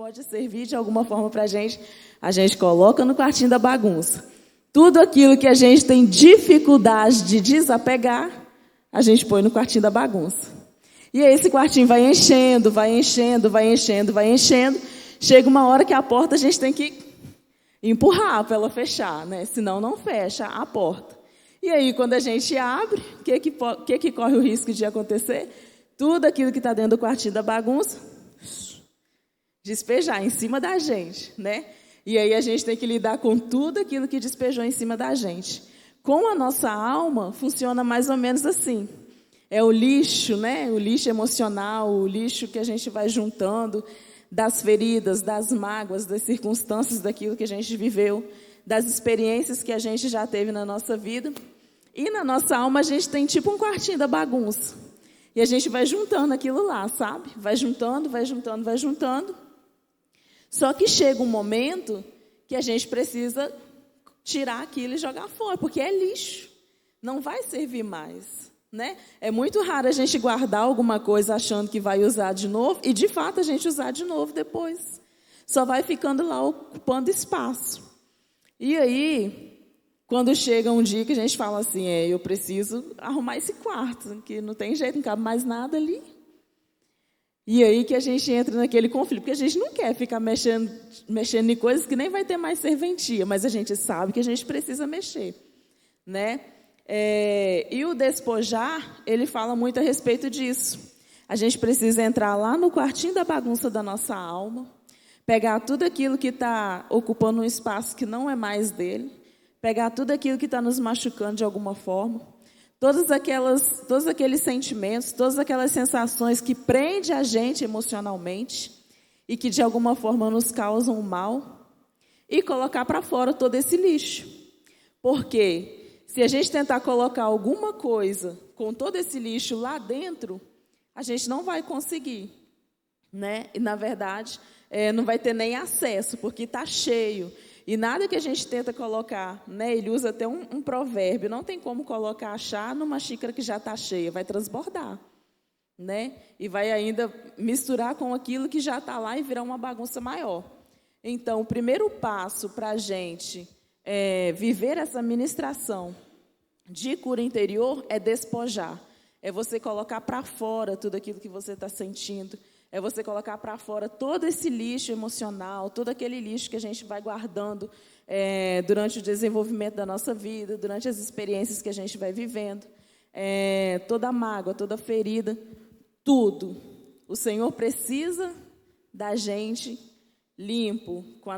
pode servir de alguma forma para a gente coloca no quartinho da bagunça. Tudo aquilo que a gente tem dificuldade de desapegar, a gente põe no quartinho da bagunça. E aí esse quartinho vai enchendo, vai enchendo, vai enchendo, vai enchendo. Chega uma hora que a porta a gente tem que empurrar para ela fechar, né? Senão não fecha a porta. E aí quando a gente abre, o que corre o risco de acontecer? Tudo aquilo que está dentro do quartinho da bagunça, despejar em cima da gente, né? E aí a gente tem que lidar com tudo aquilo que despejou em cima da gente. Com a nossa alma, funciona mais ou menos assim. É o lixo, né? O lixo emocional, o lixo que a gente vai juntando das feridas, das mágoas, das circunstâncias daquilo que a gente viveu, das experiências que a gente já teve na nossa vida. E na nossa alma a gente tem tipo um quartinho da bagunça. E a gente vai juntando aquilo lá, sabe? Vai juntando, vai juntando, vai juntando. Só que chega um momento que a gente precisa tirar aquilo e jogar fora, porque é lixo. Não vai servir mais, né? É muito raro a gente guardar alguma coisa achando que vai usar de novo e, de fato, a gente usar de novo depois. Só vai ficando lá ocupando espaço. E aí, quando chega um dia que a gente fala assim, eu preciso arrumar esse quarto, que não tem jeito, não cabe mais nada ali. E aí que a gente entra naquele conflito, porque a gente não quer ficar mexendo em coisas que nem vai ter mais serventia, mas a gente sabe que a gente precisa mexer, né? E o despojar, ele fala muito a respeito disso. A gente precisa entrar lá no quartinho da bagunça da nossa alma, pegar tudo aquilo que está ocupando um espaço que não é mais dele, pegar tudo aquilo que está nos machucando de alguma forma, todos aqueles sentimentos, todas aquelas sensações que prendem a gente emocionalmente e que de alguma forma nos causam mal, e colocar para fora todo esse lixo. Porque se a gente tentar colocar alguma coisa com todo esse lixo lá dentro, a gente não vai conseguir, né? E na verdade, não vai ter nem acesso, porque está cheio. E nada que a gente tenta colocar, né? Ele usa até um provérbio, não tem como colocar chá numa xícara que já está cheia, vai transbordar, né? E vai ainda misturar com aquilo que já está lá e virar uma bagunça maior. Então, o primeiro passo para a gente viver essa ministração de cura interior é despojar, é você colocar para fora tudo aquilo que você está sentindo, é você colocar para fora todo esse lixo emocional, todo aquele lixo que a gente vai guardando durante o desenvolvimento da nossa vida, durante as experiências que a gente vai vivendo, toda a mágoa, toda a ferida, tudo. O Senhor precisa da gente limpo, com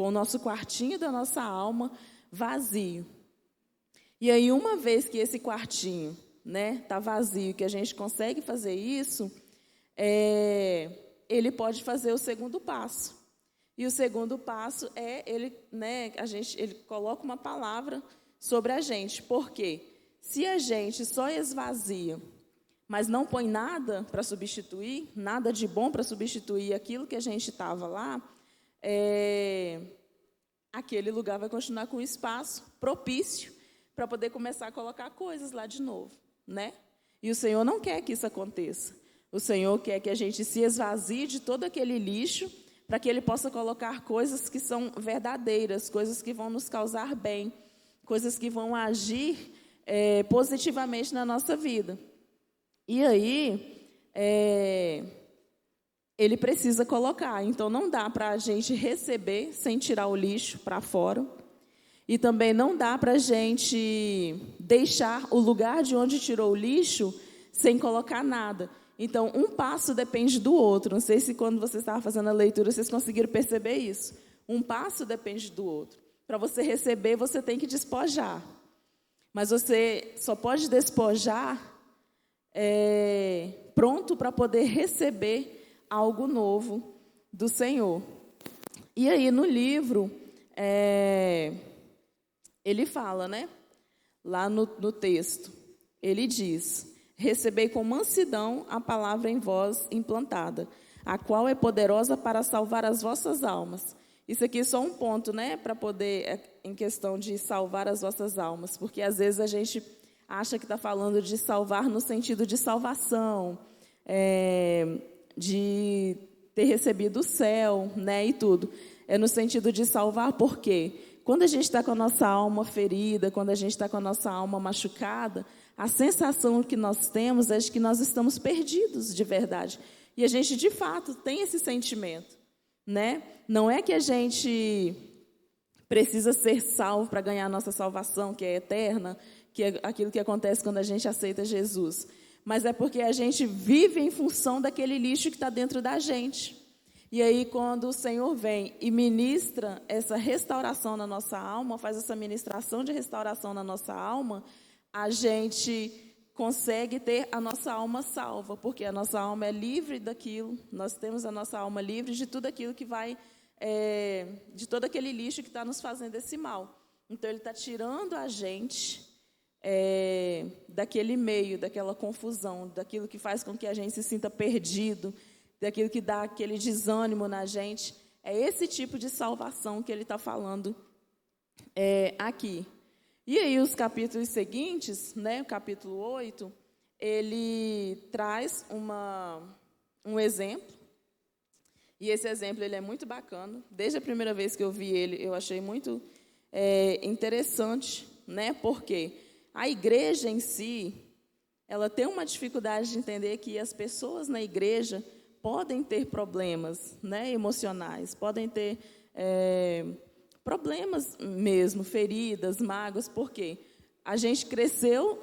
o nosso quartinho da nossa alma vazio. E aí, uma vez que esse quartinho está vazio, que a gente consegue fazer isso, ele pode fazer o segundo passo. E o segundo passo ele coloca uma palavra sobre a gente. Por quê? Se a gente só esvazia, mas não põe nada para substituir, nada de bom para substituir aquilo que a gente estava lá, aquele lugar vai continuar com espaço propício para poder começar a colocar coisas lá de novo, né? E o Senhor não quer que isso aconteça. O Senhor quer que a gente se esvazie de todo aquele lixo para que Ele possa colocar coisas que são verdadeiras, coisas que vão nos causar bem, coisas que vão agir positivamente na nossa vida. E aí, Ele precisa colocar. Então, não dá para a gente receber sem tirar o lixo para fora. E também não dá para a gente deixar o lugar de onde tirou o lixo sem colocar nada. Então, um passo depende do outro. Não sei se quando você estava fazendo a leitura, vocês conseguiram perceber isso. Um passo depende do outro. Para você receber, você tem que despojar. Mas você só pode despojar pronto para poder receber algo novo do Senhor. E aí, no livro, ele fala, né? Lá no texto, ele diz: recebei com mansidão a palavra em vós implantada, a qual é poderosa para salvar as vossas almas. Isso aqui é só um ponto, né? Para poder, em questão de salvar as vossas almas, porque às vezes a gente acha que está falando de salvar no sentido de salvação, de ter recebido o céu, né, e tudo. É no sentido de salvar, por quê? Quando a gente está com a nossa alma ferida, quando a gente está com a nossa alma machucada, a sensação que nós temos é de que nós estamos perdidos de verdade. E a gente, de fato, tem esse sentimento, né? Não é que a gente precisa ser salvo para ganhar a nossa salvação, que é eterna, que é aquilo que acontece quando a gente aceita Jesus. Mas é porque a gente vive em função daquele lixo que está dentro da gente. E aí, quando o Senhor vem e ministra essa restauração na nossa alma, faz essa ministração de restauração na nossa alma, a gente consegue ter a nossa alma salva, porque a nossa alma é livre daquilo, nós temos a nossa alma livre de tudo aquilo que vai, de todo aquele lixo que está nos fazendo esse mal. Então, Ele está tirando a gente daquele meio, daquela confusão, daquilo que faz com que a gente se sinta perdido, daquilo que dá aquele desânimo na gente. É esse tipo de salvação que ele está falando aqui. E aí os capítulos seguintes, né, o capítulo 8, ele traz um exemplo. E esse exemplo ele é muito bacana. Desde a primeira vez que eu vi ele, eu achei muito interessante, né, porque a igreja em si, ela tem uma dificuldade de entender que as pessoas na igreja podem ter problemas, né, emocionais, podem ter problemas mesmo, feridas, mágoas, porque a gente cresceu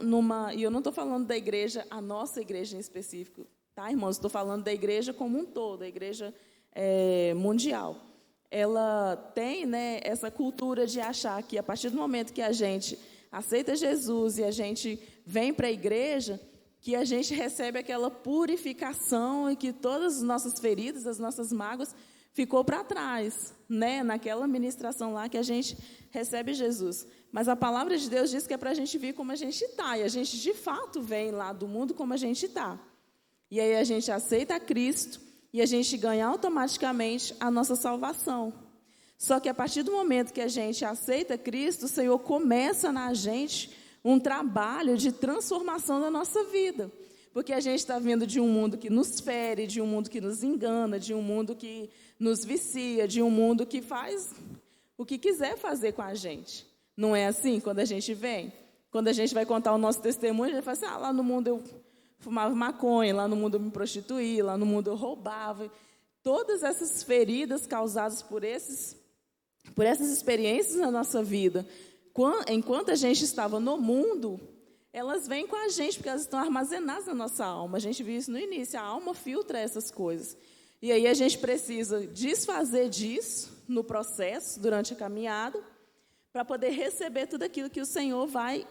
e eu não estou falando da igreja, a nossa igreja em específico, tá, irmãos? Estou falando da igreja como um todo, a igreja mundial. Ela tem, né, essa cultura de achar que a partir do momento que a gente aceita Jesus e a gente vem para a igreja, que a gente recebe aquela purificação e que todas as nossas feridas, as nossas mágoas, ficou para trás, né? Naquela ministração lá que a gente recebe Jesus. Mas a palavra de Deus diz que é para a gente vir como a gente está, e a gente de fato vem lá do mundo como a gente está. E aí a gente aceita Cristo e a gente ganha automaticamente a nossa salvação. Só que a partir do momento que a gente aceita Cristo, o Senhor começa na gente um trabalho de transformação da nossa vida. Porque a gente está vindo de um mundo que nos fere, de um mundo que nos engana, de um mundo que nos vicia, de um mundo que faz o que quiser fazer com a gente. Não é assim quando a gente vem? Quando a gente vai contar o nosso testemunho, a gente fala assim, lá no mundo eu fumava maconha, lá no mundo eu me prostituía, lá no mundo eu roubava. Todas essas feridas causadas por essas experiências na nossa vida, enquanto a gente estava no mundo, elas vêm com a gente, porque elas estão armazenadas na nossa alma. A gente viu isso no início, a alma filtra essas coisas. E aí a gente precisa desfazer disso no processo, durante a caminhada, para poder receber tudo aquilo que o Senhor vai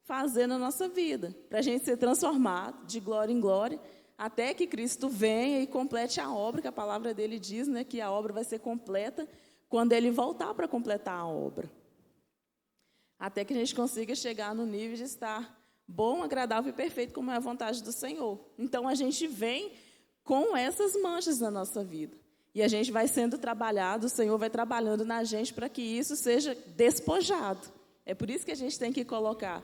fazer na nossa vida, para a gente ser transformado de glória em glória, até que Cristo venha e complete a obra, que a palavra dele diz, né, que a obra vai ser completa quando ele voltar para completar a obra. Até que a gente consiga chegar no nível de estar bom, agradável e perfeito, como é a vontade do Senhor. Então, a gente vem com essas manchas na nossa vida. E a gente vai sendo trabalhado, o Senhor vai trabalhando na gente para que isso seja despojado. É por isso que a gente tem que colocar,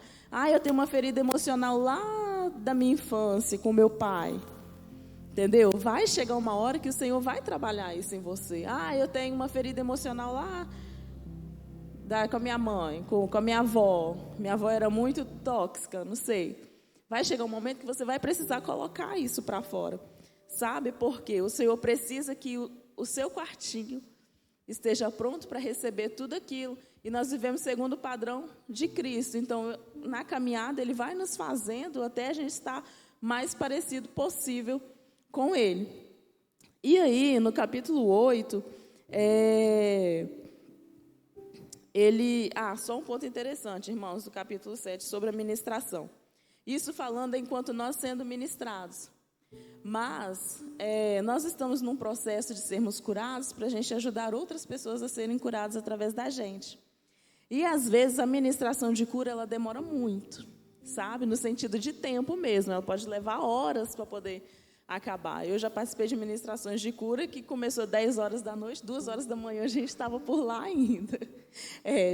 eu tenho uma ferida emocional lá da minha infância, com meu pai. Entendeu? Vai chegar uma hora que o Senhor vai trabalhar isso em você. Eu tenho uma ferida emocional lá com a minha mãe, com a minha avó. Minha avó era muito tóxica, não sei. Vai chegar um momento que você vai precisar colocar isso para fora. Sabe por quê? O Senhor precisa que o seu quartinho esteja pronto para receber tudo aquilo. E nós vivemos segundo o padrão de Cristo. Então, na caminhada, Ele vai nos fazendo até a gente estar mais parecido possível com Ele. E aí, no capítulo 8, só um ponto interessante, irmãos, do capítulo 7, sobre a ministração. Isso falando enquanto nós sendo ministrados. Mas nós estamos num processo de sermos curados para a gente ajudar outras pessoas a serem curadas através da gente. E, às vezes, a ministração de cura, ela demora muito, sabe? No sentido de tempo mesmo. Ela pode levar horas para poder acabar. Eu já participei de ministrações de cura que começou 10 horas da noite, 2 horas da manhã a gente estava por lá ainda.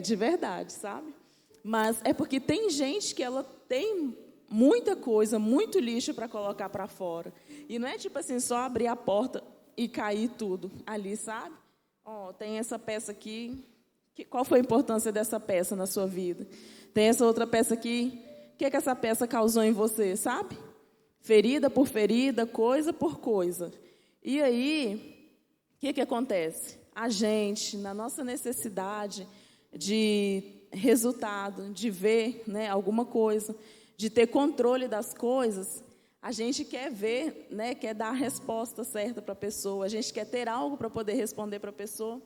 De verdade, sabe? Mas é porque tem gente que ela tem muita coisa, muito lixo para colocar para fora. E não é tipo assim, só abrir a porta e cair tudo ali, sabe? Ó, tem essa peça aqui, qual foi a importância dessa peça na sua vida? Tem essa outra peça aqui, o que essa peça causou em você, sabe? Ferida por ferida, coisa por coisa. E aí, o que acontece? A gente, na nossa necessidade de resultado, de ver, né, alguma coisa, de ter controle das coisas, a gente quer ver, né, quer dar a resposta certa para a pessoa, a gente quer ter algo para poder responder para a pessoa,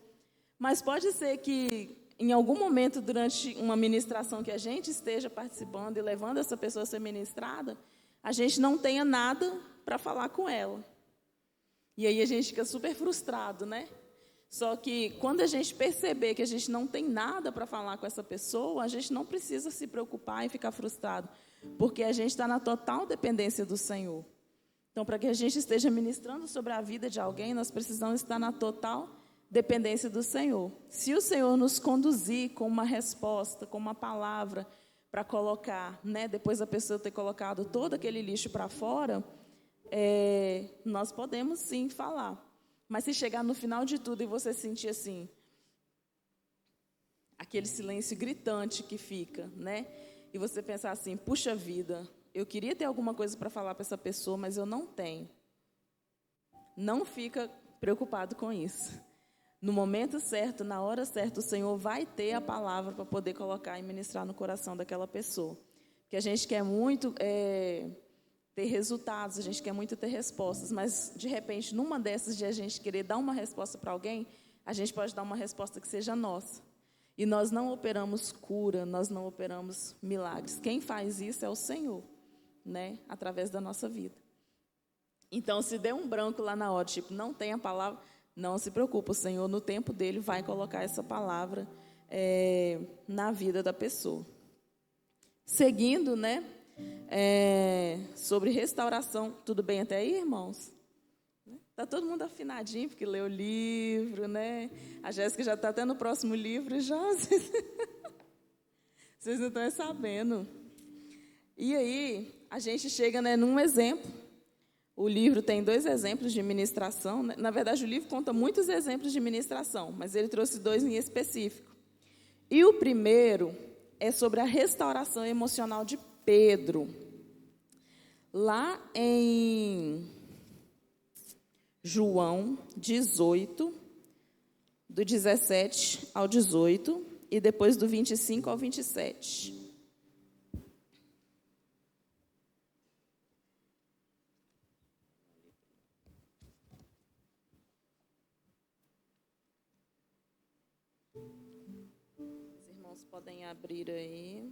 mas pode ser que em algum momento durante uma ministração que a gente esteja participando e levando essa pessoa a ser ministrada, a gente não tenha nada para falar com ela. E aí a gente fica super frustrado, né? Só que quando a gente perceber que a gente não tem nada para falar com essa pessoa, a gente não precisa se preocupar e ficar frustrado, porque a gente está na total dependência do Senhor. Então, para que a gente esteja ministrando sobre a vida de alguém, nós precisamos estar na total dependência do Senhor. Se o Senhor nos conduzir com uma resposta, com uma palavra para colocar, né, depois da pessoa ter colocado todo aquele lixo para fora, nós podemos sim falar. Mas se chegar no final de tudo e você sentir assim, aquele silêncio gritante que fica, né? E você pensar assim, puxa vida, eu queria ter alguma coisa para falar para essa pessoa, mas eu não tenho. Não fica preocupado com isso. No momento certo, na hora certa, o Senhor vai ter a palavra para poder colocar e ministrar no coração daquela pessoa. Porque a gente quer muito ter resultados, a gente quer muito ter respostas, mas, de repente, numa dessas de a gente querer dar uma resposta para alguém, a gente pode dar uma resposta que seja nossa. E nós não operamos cura, nós não operamos milagres. Quem faz isso é o Senhor, né? Através da nossa vida. Então, se der um branco lá na hora, tipo, não tem a palavra, não se preocupe, o Senhor, no tempo dele, vai colocar essa palavra na vida da pessoa. Seguindo, né? Sobre restauração. Tudo bem até aí, irmãos? Está todo mundo afinadinho, porque leu o livro, né? A Jéssica já está até no próximo livro, já. Vocês não estão sabendo. E aí, a gente chega, né, num exemplo. O livro tem 2 exemplos de ministração, né? Na verdade, o livro conta muitos exemplos de ministração, mas ele trouxe 2 em específico. E o primeiro é sobre a restauração emocional de Pedro. Lá em João 18, do 17 ao 18, e depois do 25 ao 27. Os irmãos podem abrir aí.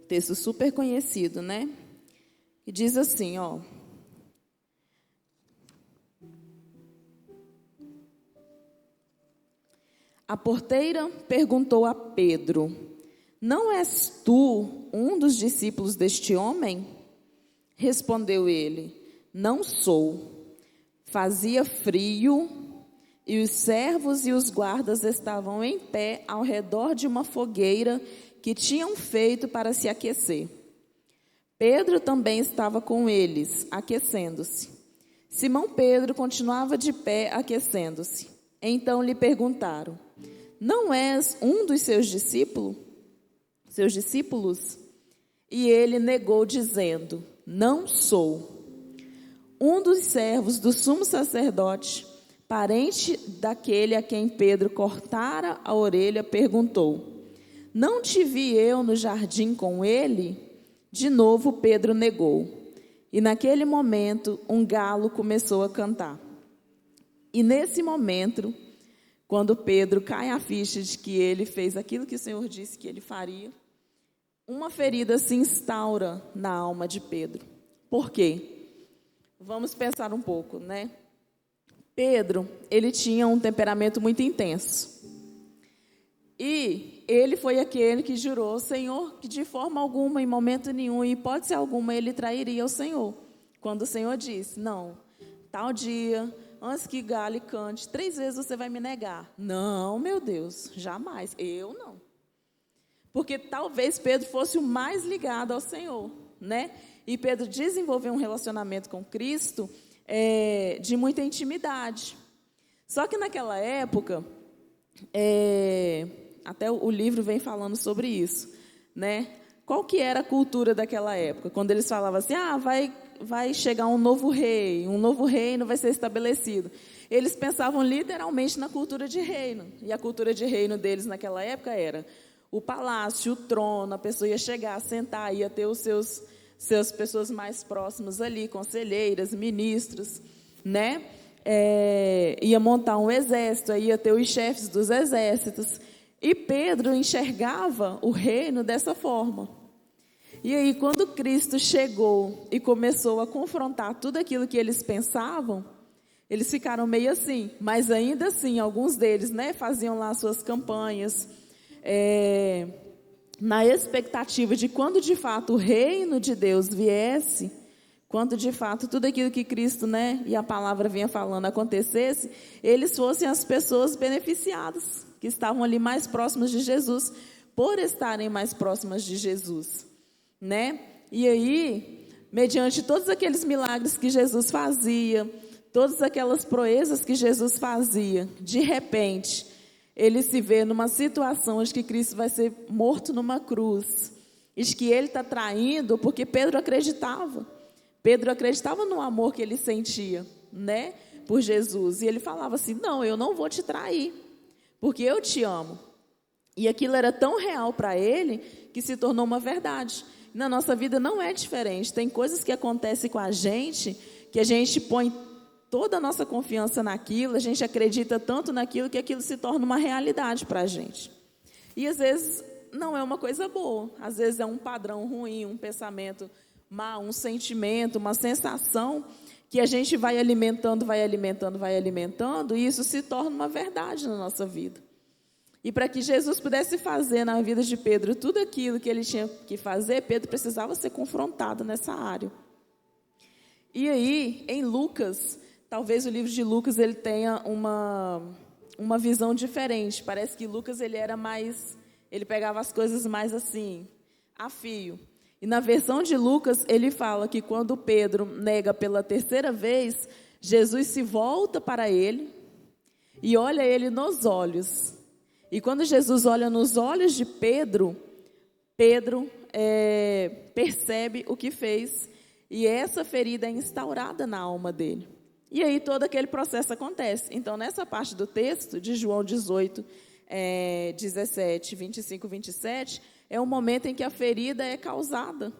Texto super conhecido, né? E diz assim, ó. A porteira perguntou a Pedro: não és tu um dos discípulos deste homem? Respondeu ele: não sou. Fazia frio e os servos e os guardas estavam em pé ao redor de uma fogueira que tinham feito para se aquecer. Pedro também estava com eles, aquecendo-se. Simão Pedro continuava de pé, aquecendo-se. Então lhe perguntaram: não és um dos seus discípulos? E ele negou, dizendo: não sou. Um dos servos do sumo sacerdote, parente daquele a quem Pedro cortara a orelha, perguntou: não te vi eu no jardim com ele? De novo Pedro negou. E naquele momento um galo começou a cantar. E nesse momento, quando Pedro cai a ficha de que ele fez aquilo que o Senhor disse que ele faria, uma ferida se instaura na alma de Pedro. Por quê? Vamos pensar um pouco, né? Pedro, ele tinha um temperamento muito intenso. E ele foi aquele que jurou ao Senhor que de forma alguma, em momento nenhum, em hipótese alguma, ele trairia o Senhor. Quando o Senhor disse, não, tal dia, antes que gale cante, 3 vezes você vai me negar. Não, meu Deus, jamais, eu não. Porque talvez Pedro fosse o mais ligado ao Senhor, né? E Pedro desenvolveu um relacionamento com Cristo de muita intimidade. Só que naquela época, até o livro vem falando sobre isso, né? Qual que era a cultura daquela época? Quando eles falavam assim, vai chegar um novo reino vai ser estabelecido. Eles pensavam literalmente na cultura de reino. E a cultura de reino deles naquela época era o palácio, o trono, a pessoa ia chegar, sentar, ia ter os seus pessoas mais próximas ali, conselheiras, ministros, né? Ia montar um exército, aí ia ter os chefes dos exércitos. E Pedro enxergava o reino dessa forma. E aí, quando Cristo chegou e começou a confrontar tudo aquilo que eles pensavam, eles ficaram meio assim. Mas ainda assim, alguns deles, né, faziam lá suas campanhas, na expectativa de quando de fato o reino de Deus viesse, quando de fato tudo aquilo que Cristo, né, e a palavra vinha falando acontecesse, eles fossem as pessoas beneficiadas, que estavam ali mais próximas de Jesus, por estarem mais próximas de Jesus, né? E aí, mediante todos aqueles milagres que Jesus fazia, todas aquelas proezas que Jesus fazia, de repente, ele se vê numa situação de que Cristo vai ser morto numa cruz, e de que ele está traindo, porque Pedro acreditava no amor que ele sentia, né, por Jesus, e ele falava assim, não, eu não vou te trair, porque eu te amo. E aquilo era tão real para ele, que se tornou uma verdade. Na nossa vida não é diferente, tem coisas que acontecem com a gente, que a gente põe toda a nossa confiança naquilo, a gente acredita tanto naquilo, que aquilo se torna uma realidade para a gente. E às vezes não é uma coisa boa, às vezes é um padrão ruim, um pensamento mau, um sentimento, uma sensação, que a gente vai alimentando, e isso se torna uma verdade na nossa vida. E para que Jesus pudesse fazer na vida de Pedro tudo aquilo que ele tinha que fazer, Pedro precisava ser confrontado nessa área. E aí, em Lucas, talvez o livro de Lucas ele tenha uma visão diferente. Parece que Lucas ele pegava as coisas mais assim, a fio. E na versão de Lucas, ele fala que quando Pedro nega pela 3ª vez, Jesus se volta para ele e olha ele nos olhos. E quando Jesus olha nos olhos de Pedro, percebe o que fez. E essa ferida é instaurada na alma dele. E aí todo aquele processo acontece. Então, nessa parte do texto, de João 18, 17, 25, 27, é um momento em que a ferida é causada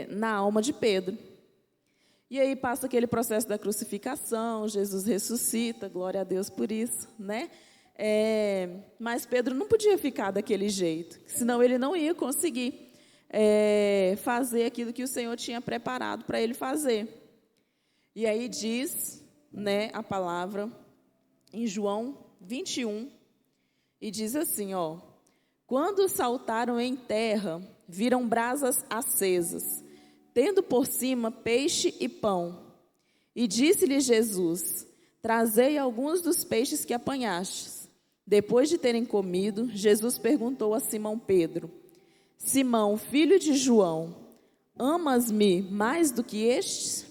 na alma de Pedro. E aí passa aquele processo da crucificação, Jesus ressuscita, glória a Deus por isso, né? Mas Pedro não podia ficar daquele jeito, senão ele não ia conseguir fazer aquilo que o Senhor tinha preparado para ele fazer. E aí diz, né, a palavra em João 21, e diz assim, quando saltaram em terra, viram brasas acesas, tendo por cima peixe e pão. E disse-lhe Jesus, trazei alguns dos peixes que apanhastes. Depois de terem comido, Jesus perguntou a Simão Pedro, Simão, filho de João, amas-me mais do que estes?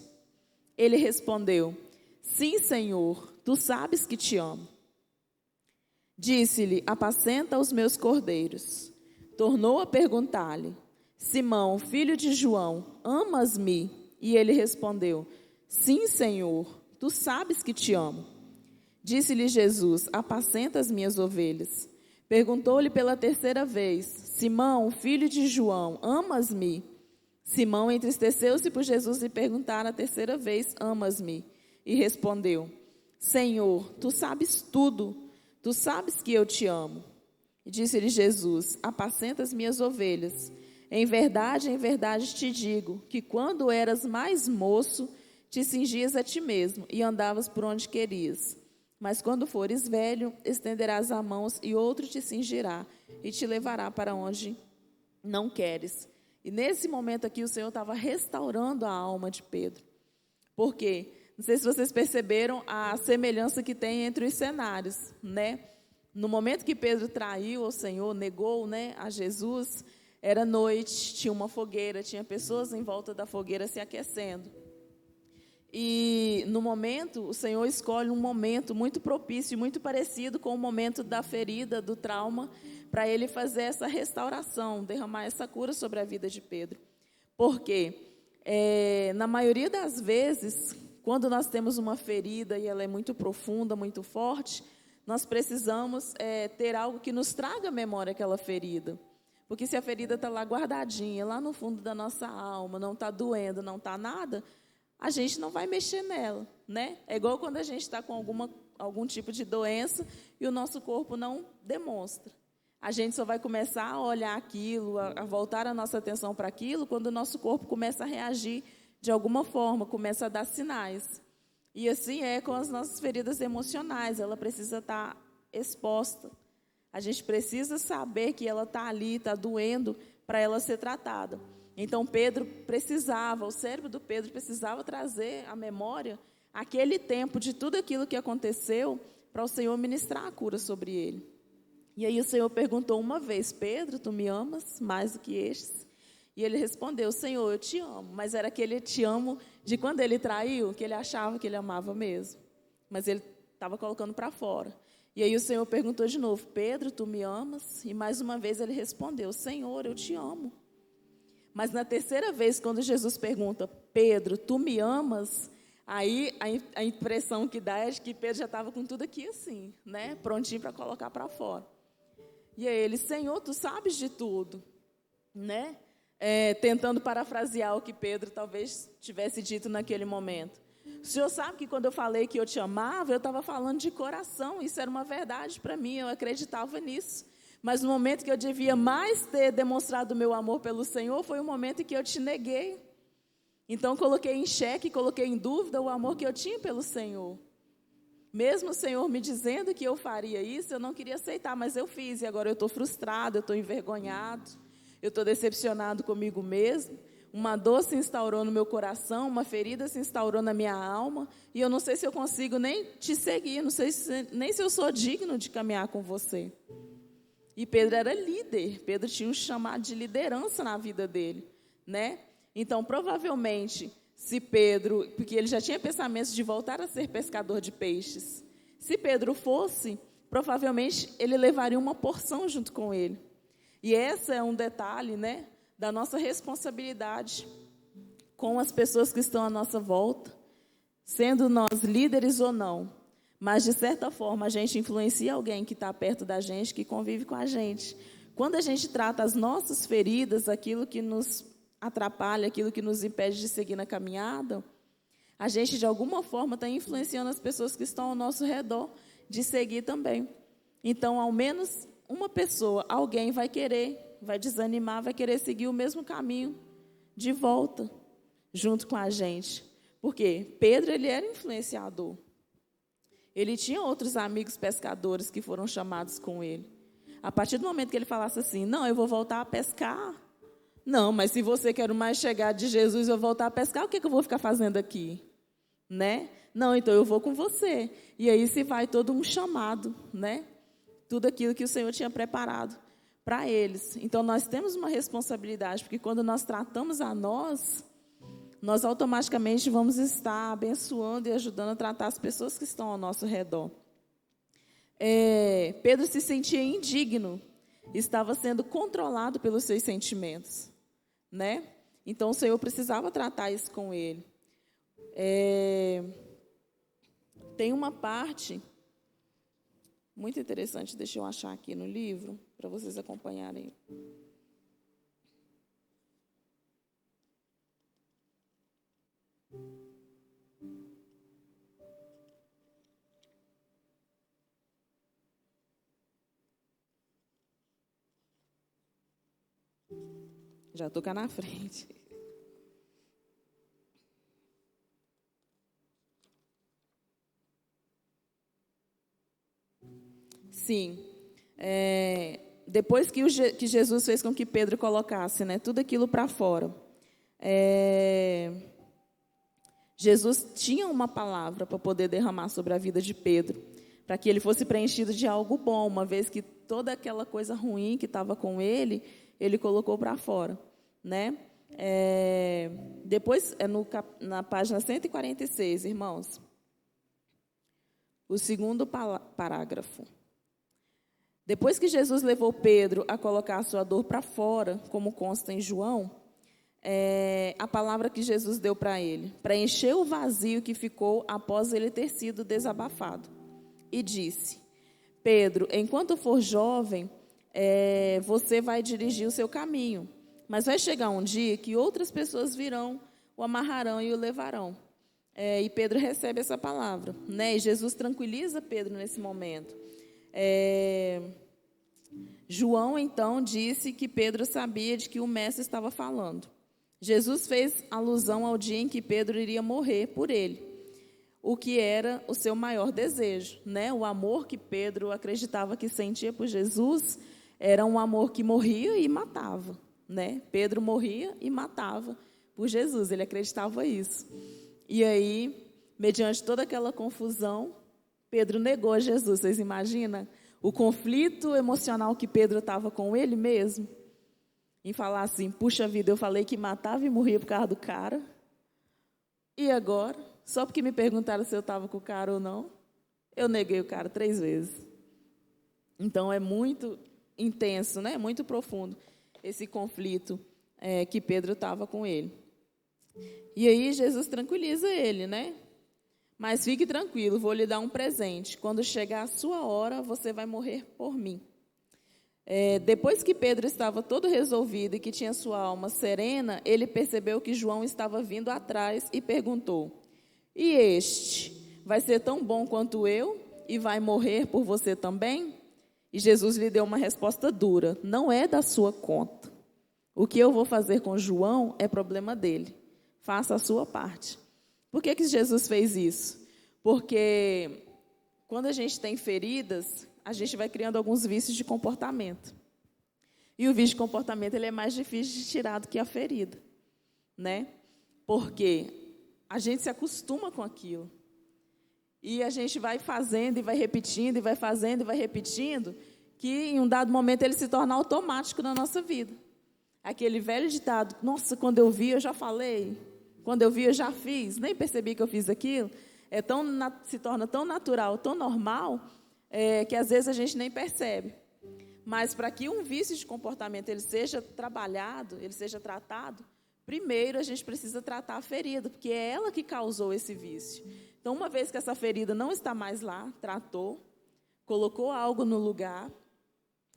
Ele respondeu, sim, Senhor, tu sabes que te amo. Disse-lhe, apacenta os meus cordeiros. Tornou a perguntar-lhe, Simão, filho de João, amas-me? E ele respondeu, sim, Senhor, tu sabes que te amo. Disse-lhe Jesus, apacenta as minhas ovelhas. Perguntou-lhe pela 3ª vez, Simão, filho de João, amas-me? Simão entristeceu-se por Jesus lhe perguntar a 3ª vez, amas-me? E respondeu, Senhor, tu sabes tudo, tu sabes que eu te amo. E disse-lhe Jesus, apacenta as minhas ovelhas. Em verdade te digo, que quando eras mais moço, te cingias a ti mesmo e andavas por onde querias. Mas quando fores velho, estenderás as mãos e outro te cingirá e te levará para onde não queres. E nesse momento aqui, o Senhor estava restaurando a alma de Pedro. Por quê? Não sei se vocês perceberam a semelhança que tem entre os cenários, né? No momento que Pedro traiu o Senhor, negou, né, a Jesus, era noite, tinha uma fogueira, tinha pessoas em volta da fogueira se aquecendo. E no momento, o Senhor escolhe um momento muito propício, muito parecido com o momento da ferida, do trauma, para Ele fazer essa restauração, derramar essa cura sobre a vida de Pedro. Por quê? Na maioria das vezes, quando nós temos uma ferida e ela é muito profunda, muito forte, nós precisamos ter algo que nos traga à memória aquela ferida. Porque se a ferida está lá guardadinha, lá no fundo da nossa alma, não está doendo, não está nada, a gente não vai mexer nela, né? É igual quando a gente está com algum tipo de doença e o nosso corpo não demonstra. A gente só vai começar a olhar aquilo, a voltar a nossa atenção para aquilo, quando o nosso corpo começa a reagir de alguma forma, começa a dar sinais. E assim é com as nossas feridas emocionais, ela precisa estar exposta. A gente precisa saber que ela está ali, está doendo, para ela ser tratada. Então Pedro precisava, o cérebro do Pedro precisava trazer à memória aquele tempo de tudo aquilo que aconteceu para o Senhor ministrar a cura sobre ele. E aí o Senhor perguntou uma vez: Pedro, tu me amas mais do que estes? E ele respondeu: Senhor, eu te amo. Mas era aquele te amo de quando ele traiu, que ele achava que ele amava mesmo. Mas ele estava colocando para fora. E aí o Senhor perguntou de novo: Pedro, tu me amas? E mais uma vez ele respondeu: Senhor, eu te amo. Mas na terceira vez, quando Jesus pergunta: Pedro, tu me amas? Aí a impressão que dá é de que Pedro já estava com tudo aqui assim, né? Prontinho para colocar para fora. E aí ele: Senhor, tu sabes de tudo, né? Tentando parafrasear o que Pedro talvez tivesse dito naquele momento. O Senhor sabe que quando eu falei que eu te amava, eu estava falando de coração, isso era uma verdade para mim, eu acreditava nisso. Mas no momento que eu devia mais ter demonstrado o meu amor pelo Senhor, foi o momento em que eu te neguei. Então coloquei em xeque, coloquei em dúvida o amor que eu tinha pelo Senhor. Mesmo o Senhor me dizendo que eu faria isso, eu não queria aceitar, mas eu fiz. E agora eu estou frustrado, eu estou envergonhado, eu estou decepcionado comigo mesmo. Uma dor se instaurou no meu coração, uma ferida se instaurou na minha alma. E eu não sei se eu consigo nem te seguir, não sei nem se eu sou digno de caminhar com você. E Pedro era líder, Pedro tinha um chamado de liderança na vida dele, né? Então, provavelmente, se Pedro, porque ele já tinha pensamentos de voltar a ser pescador de peixes, se Pedro fosse, provavelmente ele levaria uma porção junto com ele. E esse é um detalhe, né, da nossa responsabilidade com as pessoas que estão à nossa volta, sendo nós líderes ou não. Mas, de certa forma, a gente influencia alguém que está perto da gente, que convive com a gente. Quando a gente trata as nossas feridas, aquilo que nos atrapalha, aquilo que nos impede de seguir na caminhada, a gente, de alguma forma, está influenciando as pessoas que estão ao nosso redor de seguir também. Então, ao menos uma pessoa, alguém vai querer, vai desanimar, vai querer seguir o mesmo caminho de volta, junto com a gente. Porque Pedro, ele era influenciador. Ele tinha outros amigos pescadores que foram chamados com ele. A partir do momento que ele falasse assim: não, eu vou voltar a pescar. Não, mas se você quer mais chegar de Jesus, eu voltar a pescar, o que eu vou ficar fazendo aqui? Né? Não, então eu vou com você. E aí se vai todo um chamado, né? Tudo aquilo que o Senhor tinha preparado para eles. Então nós temos uma responsabilidade, porque quando nós tratamos a nós automaticamente vamos estar abençoando e ajudando a tratar as pessoas que estão ao nosso redor. Pedro se sentia indigno, estava sendo controlado pelos seus sentimentos, né? Então o Senhor precisava tratar isso com ele. Tem uma parte muito interessante, deixa eu achar aqui no livro, para vocês acompanharem. Já estou cá na frente. Sim. depois que Jesus fez com que Pedro colocasse, né, tudo aquilo para fora, Jesus tinha uma palavra para poder derramar sobre a vida de Pedro, para que ele fosse preenchido de algo bom, uma vez que toda aquela coisa ruim que estava com ele colocou para fora, né? Depois, na página 146, irmãos, o segundo parágrafo. Depois que Jesus levou Pedro a colocar a sua dor para fora, como consta em João, a palavra que Jesus deu para ele, preencher o vazio que ficou após ele ter sido desabafado. E disse: Pedro, enquanto for jovem, você vai dirigir o seu caminho, mas vai chegar um dia que outras pessoas virão, o amarrarão e o levarão. E Pedro recebe essa palavra, né? E Jesus tranquiliza Pedro nesse momento. João, então, disse que Pedro sabia de que o mestre estava falando. Jesus fez alusão ao dia em que Pedro iria morrer por ele, o que era o seu maior desejo, né? O amor que Pedro acreditava que sentia por Jesus era um amor que morria e matava, né? Pedro morria e matava por Jesus, ele acreditava isso. E aí, mediante toda aquela confusão, Pedro negou Jesus. Vocês imaginam o conflito emocional que Pedro estava com ele mesmo? Em falar assim, puxa vida, eu falei que matava e morria por causa do cara. E agora, só porque me perguntaram se eu estava com o cara ou não, eu neguei o cara 3 vezes. Então, é muito intenso, né? Muito profundo esse conflito que Pedro estava com ele. E aí, Jesus tranquiliza ele, né? Mas fique tranquilo, vou lhe dar um presente. Quando chegar a sua hora, você vai morrer por mim. Depois que Pedro estava todo resolvido e que tinha sua alma serena, ele percebeu que João estava vindo atrás e perguntou: e este vai ser tão bom quanto eu e vai morrer por você também? E Jesus lhe deu uma resposta dura: não é da sua conta. O que eu vou fazer com João é problema dele. Faça a sua parte. Por que Jesus fez isso? Porque quando a gente tem feridas, a gente vai criando alguns vícios de comportamento. E o vício de comportamento ele é mais difícil de tirar do que a ferida, né? Porque a gente se acostuma com aquilo. E a gente vai fazendo e vai repetindo, e vai fazendo e vai repetindo, que em um dado momento ele se torna automático na nossa vida. Aquele velho ditado: nossa, quando eu vi eu já falei, quando eu vi eu já fiz, nem percebi que eu fiz aquilo. Se torna tão natural, tão normal, que às vezes a gente nem percebe. Mas para que um vício de comportamento ele seja trabalhado, ele seja tratado, primeiro a gente precisa tratar a ferida, porque é ela que causou esse vício. Então, uma vez que essa ferida não está mais lá, tratou, colocou algo no lugar,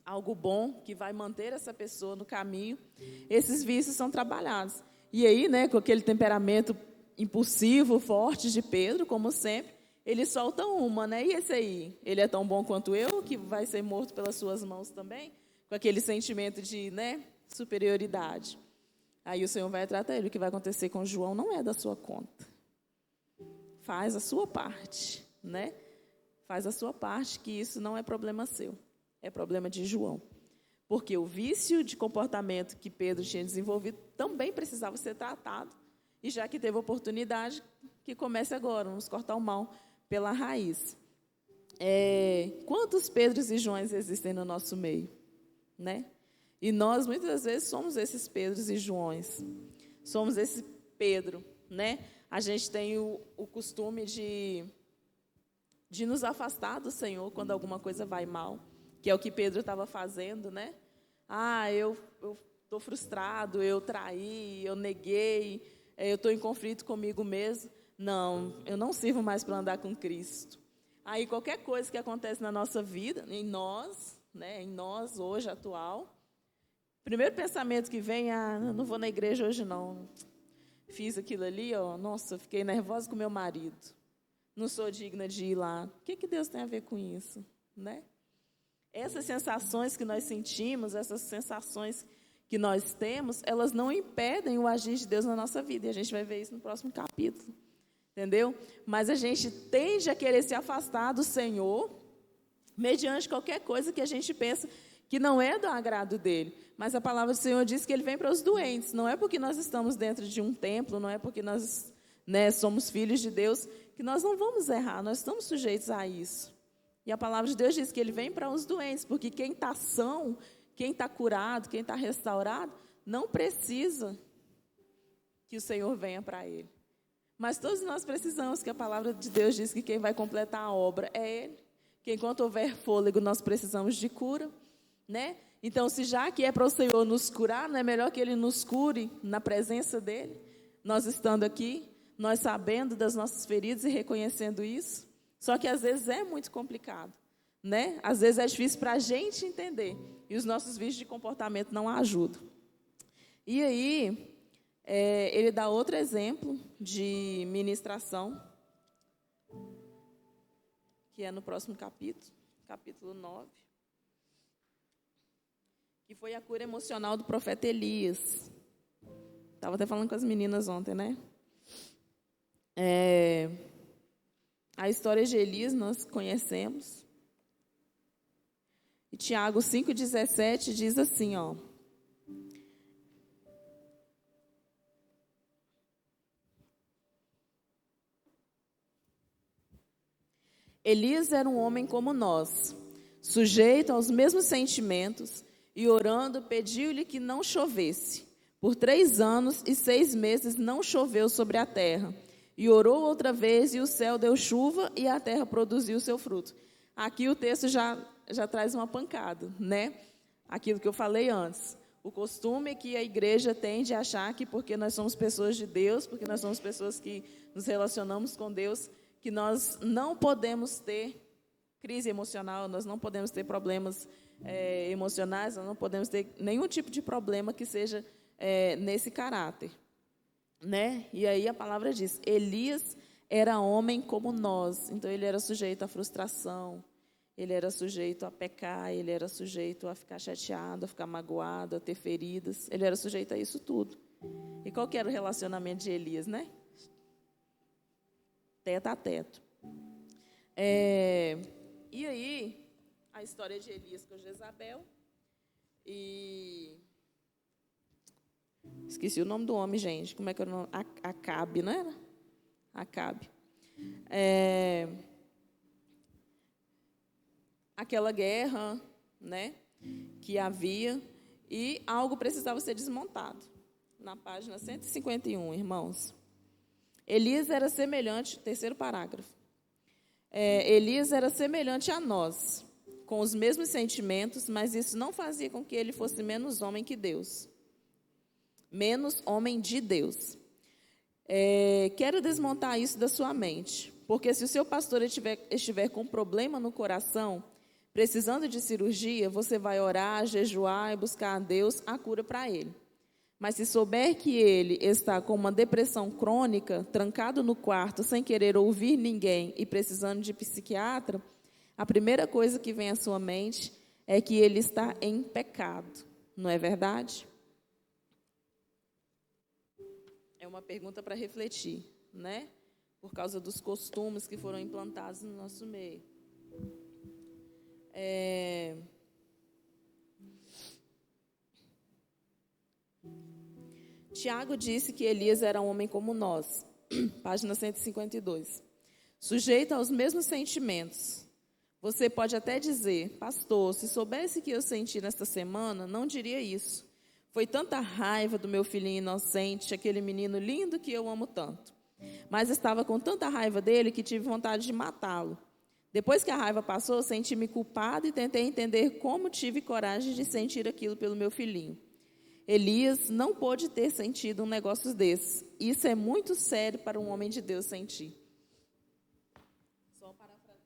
algo bom que vai manter essa pessoa no caminho, esses vícios são trabalhados. E aí, né, com aquele temperamento impulsivo, forte de Pedro, como sempre, ele solta uma, né? E esse aí, ele é tão bom quanto eu, que vai ser morto pelas suas mãos também, com aquele sentimento de, né, superioridade. Aí o Senhor vai tratar ele. O que vai acontecer com João não é da sua conta. Faz a sua parte, né? Faz a sua parte, que isso não é problema seu. É problema de João. Porque o vício de comportamento que Pedro tinha desenvolvido também precisava ser tratado. E já que teve oportunidade, que comece agora. Vamos cortar o mal pela raiz. Quantos Pedros e Joões existem no nosso meio? Né? E nós, muitas vezes, somos esses Pedros e Joões. Somos esse Pedro, né? A gente tem o costume de nos afastar do Senhor quando alguma coisa vai mal, que é o que Pedro estava fazendo, né? Eu estou frustrado, eu traí, eu neguei, eu estou em conflito comigo mesmo. Não, eu não sirvo mais para andar com Cristo. Aí qualquer coisa que acontece na nossa vida, em nós, né, em nós hoje, atual, primeiro pensamento que vem, não vou na igreja hoje não. Fiz aquilo ali, nossa, fiquei nervosa com meu marido. Não sou digna de ir lá. O que Deus tem a ver com isso, né? Essas sensações que nós sentimos, essas sensações que nós temos, elas não impedem o agir de Deus na nossa vida. E a gente vai ver isso no próximo capítulo. Entendeu? Mas a gente tende a querer se afastar do Senhor mediante qualquer coisa que a gente pensa que não é do agrado dele. Mas a palavra do Senhor diz que ele vem para os doentes. Não é porque nós estamos dentro de um templo, não é porque nós, somos filhos de Deus, que nós não vamos errar, nós estamos sujeitos a isso. E a palavra de Deus diz que ele vem para os doentes, porque quem está são, quem está curado, quem está restaurado, não precisa que o Senhor venha para ele. Mas todos nós precisamos, que a palavra de Deus diz que quem vai completar a obra é ele. Que enquanto houver fôlego, nós precisamos de cura, né? Então, se já que é para o Senhor nos curar, não é melhor que ele nos cure na presença dele? Nós estando aqui, nós sabendo das nossas feridas e reconhecendo isso. Só que às vezes é muito complicado, né? Às vezes é difícil para a gente entender. E os nossos vícios de comportamento não ajudam. E aí, ele dá outro exemplo de ministração, que é no próximo capítulo 9, que foi a cura emocional do profeta Elias. Estava até falando com as meninas ontem, né? A história de Elias nós conhecemos. E Tiago 5,17 diz assim, ó. Elias era um homem como nós, sujeito aos mesmos sentimentos, e orando pediu-lhe que não chovesse. Por 3 anos e 6 meses não choveu sobre a terra. E orou outra vez, e o céu deu chuva, e a terra produziu seu fruto. Aqui o texto já traz uma pancada, né? Aquilo que eu falei antes. O costume que a igreja tem de achar que porque nós somos pessoas de Deus, porque nós somos pessoas que nos relacionamos com Deus, que nós não podemos ter crise emocional, nós não podemos ter problemas emocionais, nós não podemos ter nenhum tipo de problema que seja nesse caráter, né? E aí a palavra diz, Elias era homem como nós, então ele era sujeito à frustração, ele era sujeito a pecar, ele era sujeito a ficar chateado, a ficar magoado, a ter feridas, ele era sujeito a isso tudo. E qual que era o relacionamento de Elias, né? Teto a teto. E aí, a história de Elias com Jezabel. E esqueci o nome do homem, gente. Como é que era o nome? Acabe, não era? Acabe. Aquela guerra, né, que havia, e algo precisava ser desmontado. Na página 151, irmãos. Elias era semelhante, terceiro parágrafo. Elias era semelhante a nós, com os mesmos sentimentos, mas isso não fazia com que ele fosse menos homem que Deus. Menos homem de Deus. Quero desmontar isso da sua mente, porque se o seu pastor estiver com problema no coração, precisando de cirurgia, você vai orar, jejuar e buscar a Deus a cura para ele. Mas se souber que ele está com uma depressão crônica, trancado no quarto, sem querer ouvir ninguém e precisando de psiquiatra, a primeira coisa que vem à sua mente é que ele está em pecado. Não é verdade? É uma pergunta para refletir, né? Por causa dos costumes que foram implantados no nosso meio. Tiago disse que Elias era um homem como nós, página 152, sujeito aos mesmos sentimentos. Você pode até dizer, pastor, se soubesse o que eu senti nesta semana, não diria isso. Foi tanta raiva do meu filhinho inocente, aquele menino lindo que eu amo tanto. Mas estava com tanta raiva dele que tive vontade de matá-lo. Depois que a raiva passou, senti-me culpado e tentei entender como tive coragem de sentir aquilo pelo meu filhinho. Elias não pôde ter sentido um negócio desse. Isso é muito sério para um homem de Deus sentir.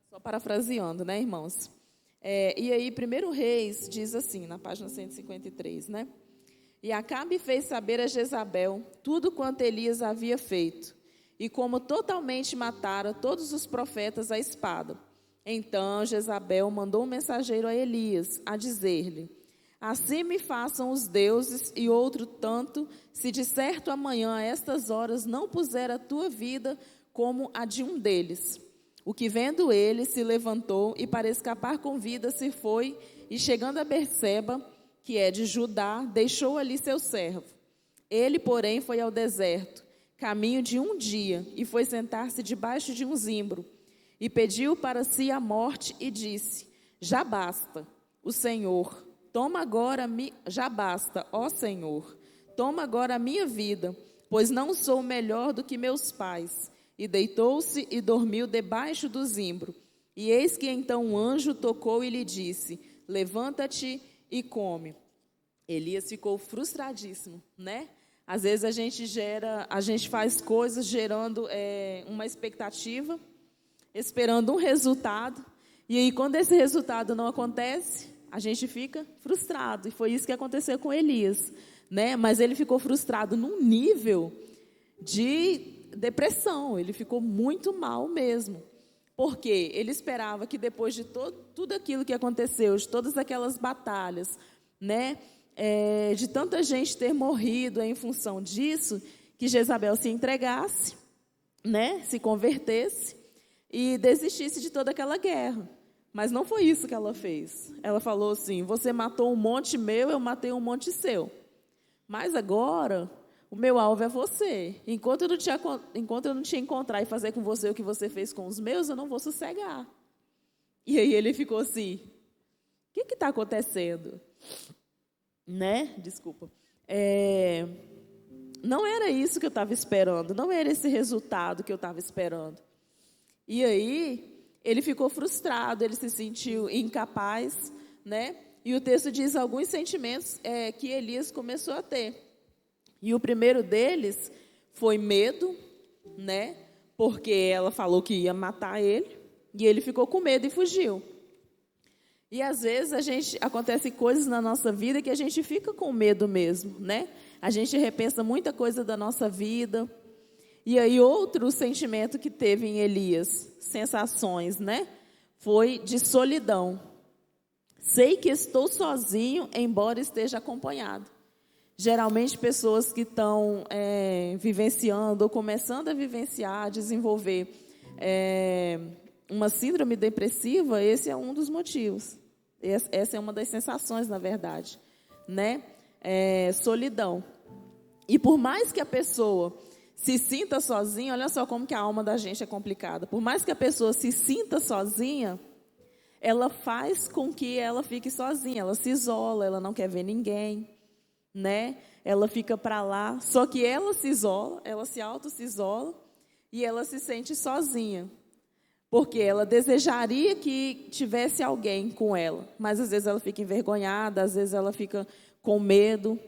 Só parafraseando, né, irmãos? E aí, 1 Reis diz assim, na página 153, né? E Acabe fez saber a Jezabel tudo quanto Elias havia feito, e como totalmente matara todos os profetas à espada. Então Jezabel mandou um mensageiro a Elias, a dizer-lhe, assim me façam os deuses e outro tanto, se de certo amanhã a estas horas não puser a tua vida como a de um deles. O que vendo ele se levantou e para escapar com vida se foi e chegando a Berseba, que é de Judá, deixou ali seu servo. Ele, porém, foi ao deserto, caminho de um dia, e foi sentar-se debaixo de um zimbro, e pediu para si a morte e disse: já basta, o Senhor, toma agora, já basta, ó Senhor, toma agora a minha vida, pois não sou melhor do que meus pais. E deitou-se e dormiu debaixo do zimbro. E eis que então um anjo tocou e lhe disse: levanta-te e come. Elias ficou frustradíssimo, né? Às vezes a gente faz coisas gerando uma expectativa, esperando um resultado, e aí quando esse resultado não acontece, a gente fica frustrado. E foi isso que aconteceu com Elias, né? Mas ele ficou frustrado num nível de depressão, ele ficou muito mal mesmo. Porque ele esperava que depois de tudo aquilo que aconteceu, de todas aquelas batalhas, né, de tanta gente ter morrido em função disso, que Jezabel se entregasse, né, se convertesse e desistisse de toda aquela guerra. Mas não foi isso que ela fez. Ela falou assim: você matou um monte meu, eu matei um monte seu. Mas agora o meu alvo é você. Enquanto eu não te encontrar e fazer com você o que você fez com os meus, eu não vou sossegar. E aí ele ficou assim: o que está acontecendo? Né? Desculpa. Não era isso que eu estava esperando. Não era esse resultado que eu estava esperando. E aí ele ficou frustrado, ele se sentiu incapaz, né? E o texto diz alguns sentimentos que Elias começou a ter. E o primeiro deles foi medo, né? Porque ela falou que ia matar ele, e ele ficou com medo e fugiu. E às vezes acontece coisas na nossa vida que a gente fica com medo mesmo, né? A gente repensa muita coisa da nossa vida. E aí outro sentimento que teve em Elias, sensações, né? Foi de solidão. Sei que estou sozinho, embora esteja acompanhado. Geralmente, pessoas que estão vivenciando ou começando a vivenciar, a desenvolver uma síndrome depressiva, esse é um dos motivos. Essa é uma das sensações, na verdade, né? Solidão. E por mais que a pessoa se sinta sozinha, olha só como que a alma da gente é complicada. Por mais que a pessoa se sinta sozinha, ela faz com que ela fique sozinha. Ela se isola, ela não quer ver ninguém, né? Ela fica para lá. Só que ela se isola, ela se auto-se-isola e ela se sente sozinha. Porque ela desejaria que tivesse alguém com ela. Mas às vezes ela fica envergonhada, às vezes ela fica com medo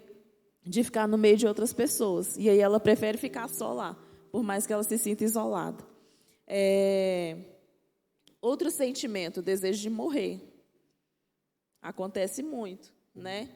de ficar no meio de outras pessoas. E aí ela prefere ficar só lá, por mais que ela se sinta isolada. Outro sentimento, o desejo de morrer. Acontece muito, né?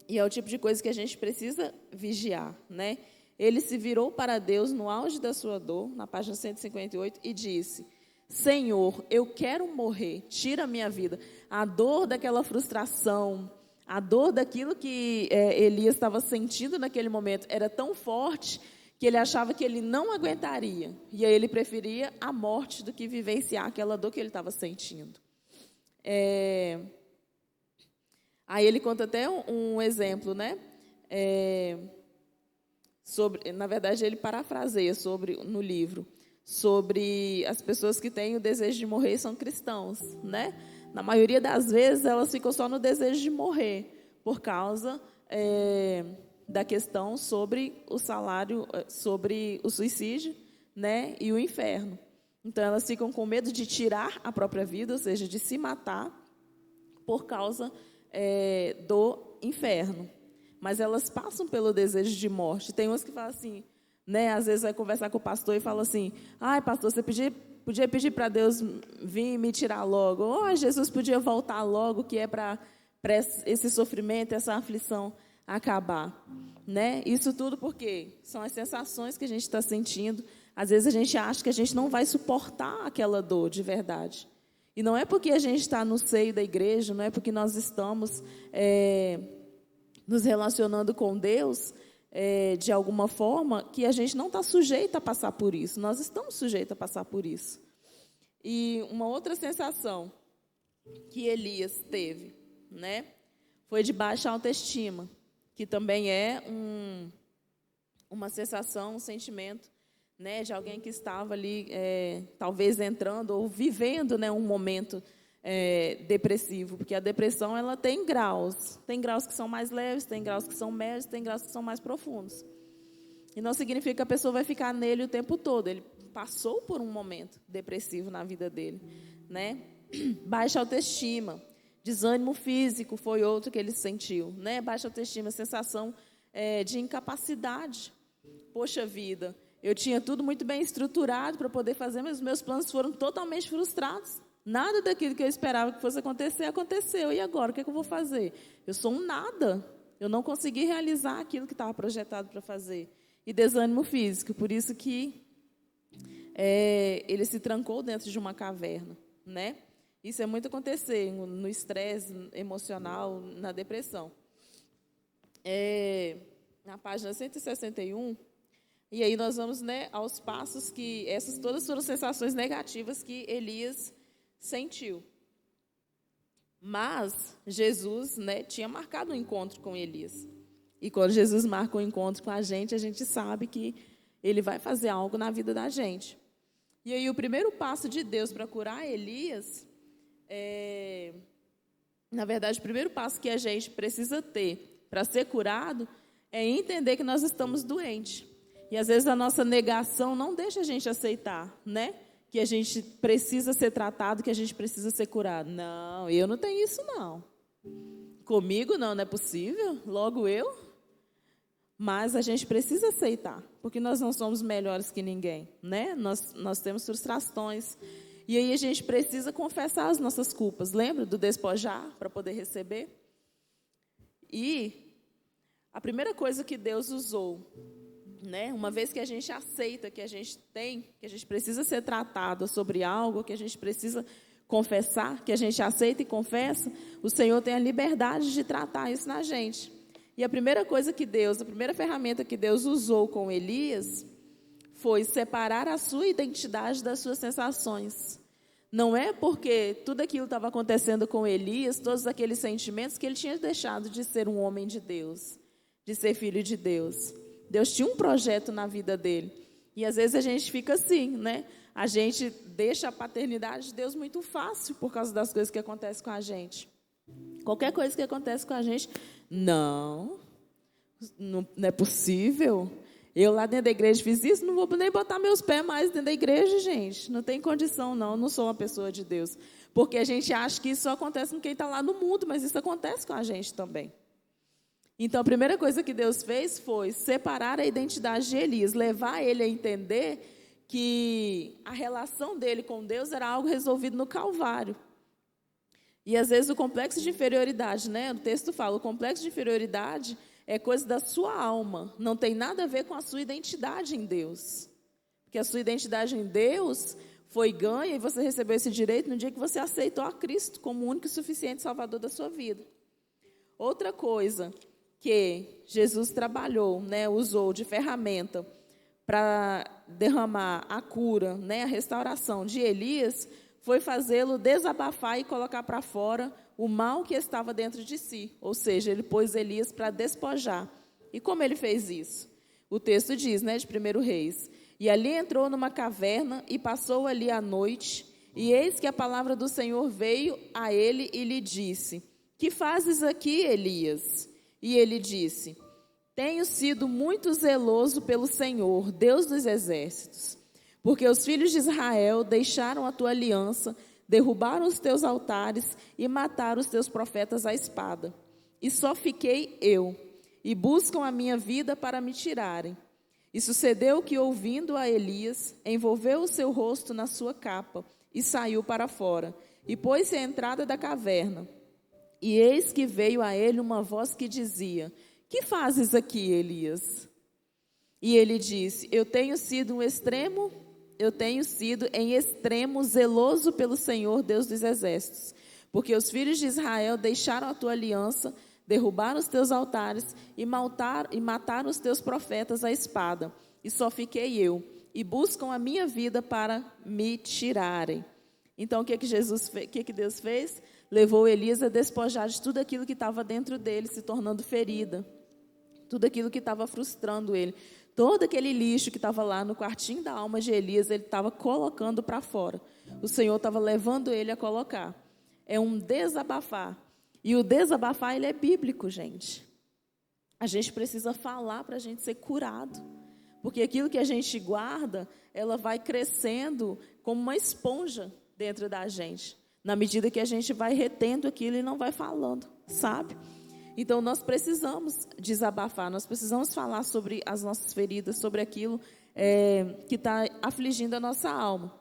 E é o tipo de coisa que a gente precisa vigiar, né? Ele se virou para Deus no auge da sua dor, na página 158, e disse: Senhor, eu quero morrer, tira a minha vida. A dor daquela frustração, a dor daquilo que Elias estava sentindo naquele momento era tão forte que ele achava que ele não aguentaria. E aí ele preferia a morte do que vivenciar aquela dor que ele estava sentindo. Aí ele conta até um exemplo, né? Na verdade, ele parafraseia no livro, sobre as pessoas que têm o desejo de morrer e são cristãos, né? Na maioria das vezes, elas ficam só no desejo de morrer, por causa da questão sobre o salário, sobre o suicídio, né? E o inferno. Então, elas ficam com medo de tirar a própria vida, ou seja, de se matar, por causa do inferno. Mas elas passam pelo desejo de morte. Tem umas que falam assim, né? Às vezes vai conversar com o pastor e fala assim: ai, pastor, você podia pedir para Deus vir me tirar logo. Ou Jesus podia voltar logo, que é para esse sofrimento, essa aflição acabar. Né? Isso tudo porque são as sensações que a gente está sentindo. Às vezes a gente acha que a gente não vai suportar aquela dor de verdade. E não é porque a gente está no seio da igreja, não é porque nós estamos nos relacionando com Deus, de alguma forma, que a gente não está sujeito a passar por isso. Nós estamos sujeitos a passar por isso. E uma outra sensação que Elias teve, né, foi de baixa autoestima, que também é uma sensação, um sentimento, né, de alguém que estava ali, talvez entrando ou vivendo, né, um momento depressivo, porque a depressão ela tem graus que são mais leves, tem graus que são médios, tem graus que são mais profundos. E não significa que a pessoa vai ficar nele o tempo todo. Ele passou por um momento depressivo na vida dele, né? Baixa autoestima, desânimo físico foi outro que ele sentiu, né? Baixa autoestima, sensação de incapacidade. Poxa vida, eu tinha tudo muito bem estruturado para poder fazer, mas os meus planos foram totalmente frustrados. Nada daquilo que eu esperava que fosse acontecer, aconteceu. E agora, o que é que eu vou fazer? Eu sou um nada. Eu não consegui realizar aquilo que estava projetado para fazer. E desânimo físico, por isso que ele se trancou dentro de uma caverna, né? Isso é muito acontecer no estresse emocional, na depressão. Na página 161, e aí nós vamos, né, aos passos que essas todas foram sensações negativas que Elias sentiu. Mas Jesus, né, tinha marcado um encontro com Elias. E quando Jesus marca um encontro com a gente sabe que ele vai fazer algo na vida da gente. E aí o primeiro passo de Deus para curar Elias, na verdade, o primeiro passo que a gente precisa ter para ser curado é entender que nós estamos doentes. E às vezes a nossa negação não deixa a gente aceitar, né? Que a gente precisa ser tratado, que a gente precisa ser curado. Não, eu não tenho isso, não. Comigo não é possível, logo eu. Mas a gente precisa aceitar, porque nós não somos melhores que ninguém, né? Nós temos frustrações. E aí a gente precisa confessar as nossas culpas. Lembra do despojar para poder receber? E a primeira coisa que Deus usou, né? Uma vez que a gente aceita que a gente precisa ser tratado sobre algo, que a gente precisa confessar, que a gente aceita e confessa, o Senhor tem a liberdade de tratar isso na gente. E a primeira ferramenta que Deus usou com Elias foi separar a sua identidade das suas sensações. Não é porque tudo aquilo estava acontecendo com Elias, todos aqueles sentimentos, que ele tinha deixado de ser um homem de Deus, de ser filho de Deus. Deus tinha um projeto na vida dele. E às vezes a gente fica assim, né? A gente deixa a paternidade de Deus muito fácil por causa das coisas que acontecem com a gente. Qualquer coisa que acontece com a gente, não é possível. Eu lá dentro da igreja fiz isso, não vou nem botar meus pés mais dentro da igreja, gente. Não tem condição, não sou uma pessoa de Deus. Porque a gente acha que isso só acontece com quem está lá no mundo, mas isso acontece com a gente também. Então, a primeira coisa que Deus fez foi separar a identidade de Elias, levar ele a entender que a relação dele com Deus era algo resolvido no Calvário. E, às vezes, o complexo de inferioridade, né? O texto fala, o complexo de inferioridade é coisa da sua alma, não tem nada a ver com a sua identidade em Deus. Porque a sua identidade em Deus foi ganha e você recebeu esse direito no dia que você aceitou a Cristo como o único e suficiente Salvador da sua vida. Outra coisa que Jesus trabalhou, né, usou de ferramenta para derramar a cura, né, a restauração de Elias, foi fazê-lo desabafar e colocar para fora o mal que estava dentro de si. Ou seja, ele pôs Elias para despojar. E como ele fez isso? O texto diz, né, de 1 Reis, e ali entrou numa caverna e passou ali a noite, e eis que a palavra do Senhor veio a ele e lhe disse, que fazes aqui, Elias? E ele disse, tenho sido muito zeloso pelo Senhor, Deus dos exércitos, porque os filhos de Israel deixaram a tua aliança, derrubaram os teus altares e mataram os teus profetas à espada. E só fiquei eu, e buscam a minha vida para me tirarem. E sucedeu que, ouvindo a Elias, envolveu o seu rosto na sua capa e saiu para fora, e pôs-se à entrada da caverna. E eis que veio a ele uma voz que dizia, que fazes aqui, Elias? E ele disse, eu tenho sido em extremo zeloso pelo Senhor, Deus dos exércitos, porque os filhos de Israel deixaram a tua aliança, derrubaram os teus altares e mataram os teus profetas à espada, e só fiquei eu, e buscam a minha vida para me tirarem. Então, o que Deus fez? Levou Elias a despojar de tudo aquilo que estava dentro dele, se tornando ferida. Tudo aquilo que estava frustrando ele. Todo aquele lixo que estava lá no quartinho da alma de Elias, ele estava colocando para fora. O Senhor estava levando ele a colocar. É um desabafar. E o desabafar, ele é bíblico, gente. A gente precisa falar para a gente ser curado. Porque aquilo que a gente guarda, ela vai crescendo como uma esponja dentro da gente. Na medida que a gente vai retendo aquilo e não vai falando, sabe? Então, nós precisamos desabafar, nós precisamos falar sobre as nossas feridas, sobre aquilo que está afligindo a nossa alma.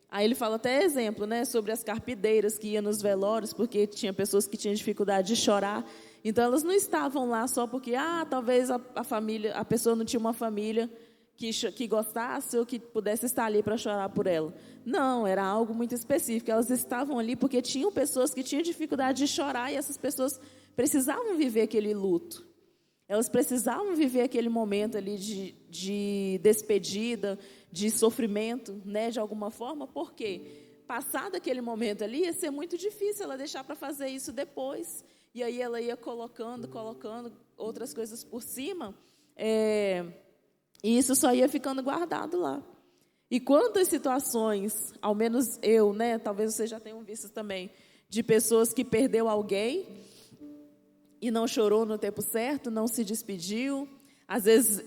Aí ele fala até exemplo, né, sobre as carpideiras que iam nos velórios, porque tinha pessoas que tinham dificuldade de chorar. Então, elas não estavam lá só porque, talvez a pessoa não tinha uma família que gostasse ou que pudesse estar ali para chorar por ela. Não, era algo muito específico. Elas estavam ali porque tinham pessoas que tinham dificuldade de chorar e essas pessoas precisavam viver aquele luto. Elas precisavam viver aquele momento ali de despedida, de sofrimento, né, de alguma forma. Por quê? Passado aquele momento ali, ia ser muito difícil ela deixar para fazer isso depois. E aí ela ia colocando outras coisas por cima, e isso só ia ficando guardado lá. E quantas situações, ao menos eu, né, talvez vocês já tenham visto também, de pessoas que perdeu alguém e não chorou no tempo certo, não se despediu. Às vezes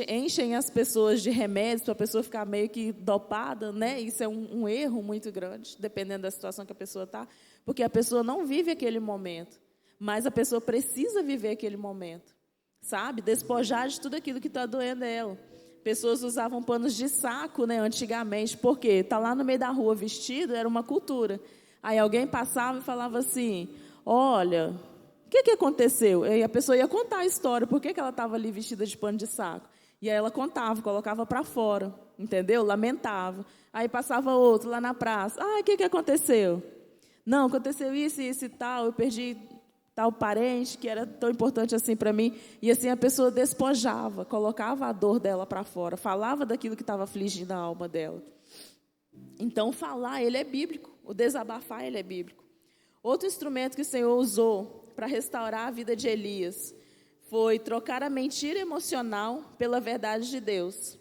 enchem as pessoas de remédios para a pessoa ficar meio que dopada, né? Isso é um erro muito grande, dependendo da situação que a pessoa está, porque a pessoa não vive aquele momento, mas a pessoa precisa viver aquele momento. Sabe? Despojar de tudo aquilo que está doendo ela. Pessoas usavam panos de saco, né, antigamente, porque está lá no meio da rua vestido, era uma cultura. Aí alguém passava e falava assim, olha, o que aconteceu? E a pessoa ia contar a história, por que ela estava ali vestida de pano de saco. E aí ela contava, colocava para fora, entendeu? Lamentava. Aí passava outro lá na praça, o que aconteceu? Não, aconteceu isso e tal, eu perdi tal parente que era tão importante assim para mim, e assim a pessoa despojava, colocava a dor dela para fora, falava daquilo que estava afligindo a alma dela. Então falar, ele é bíblico, o desabafar, ele é bíblico. Outro instrumento que o Senhor usou para restaurar a vida de Elias foi trocar a mentira emocional pela verdade de Deus.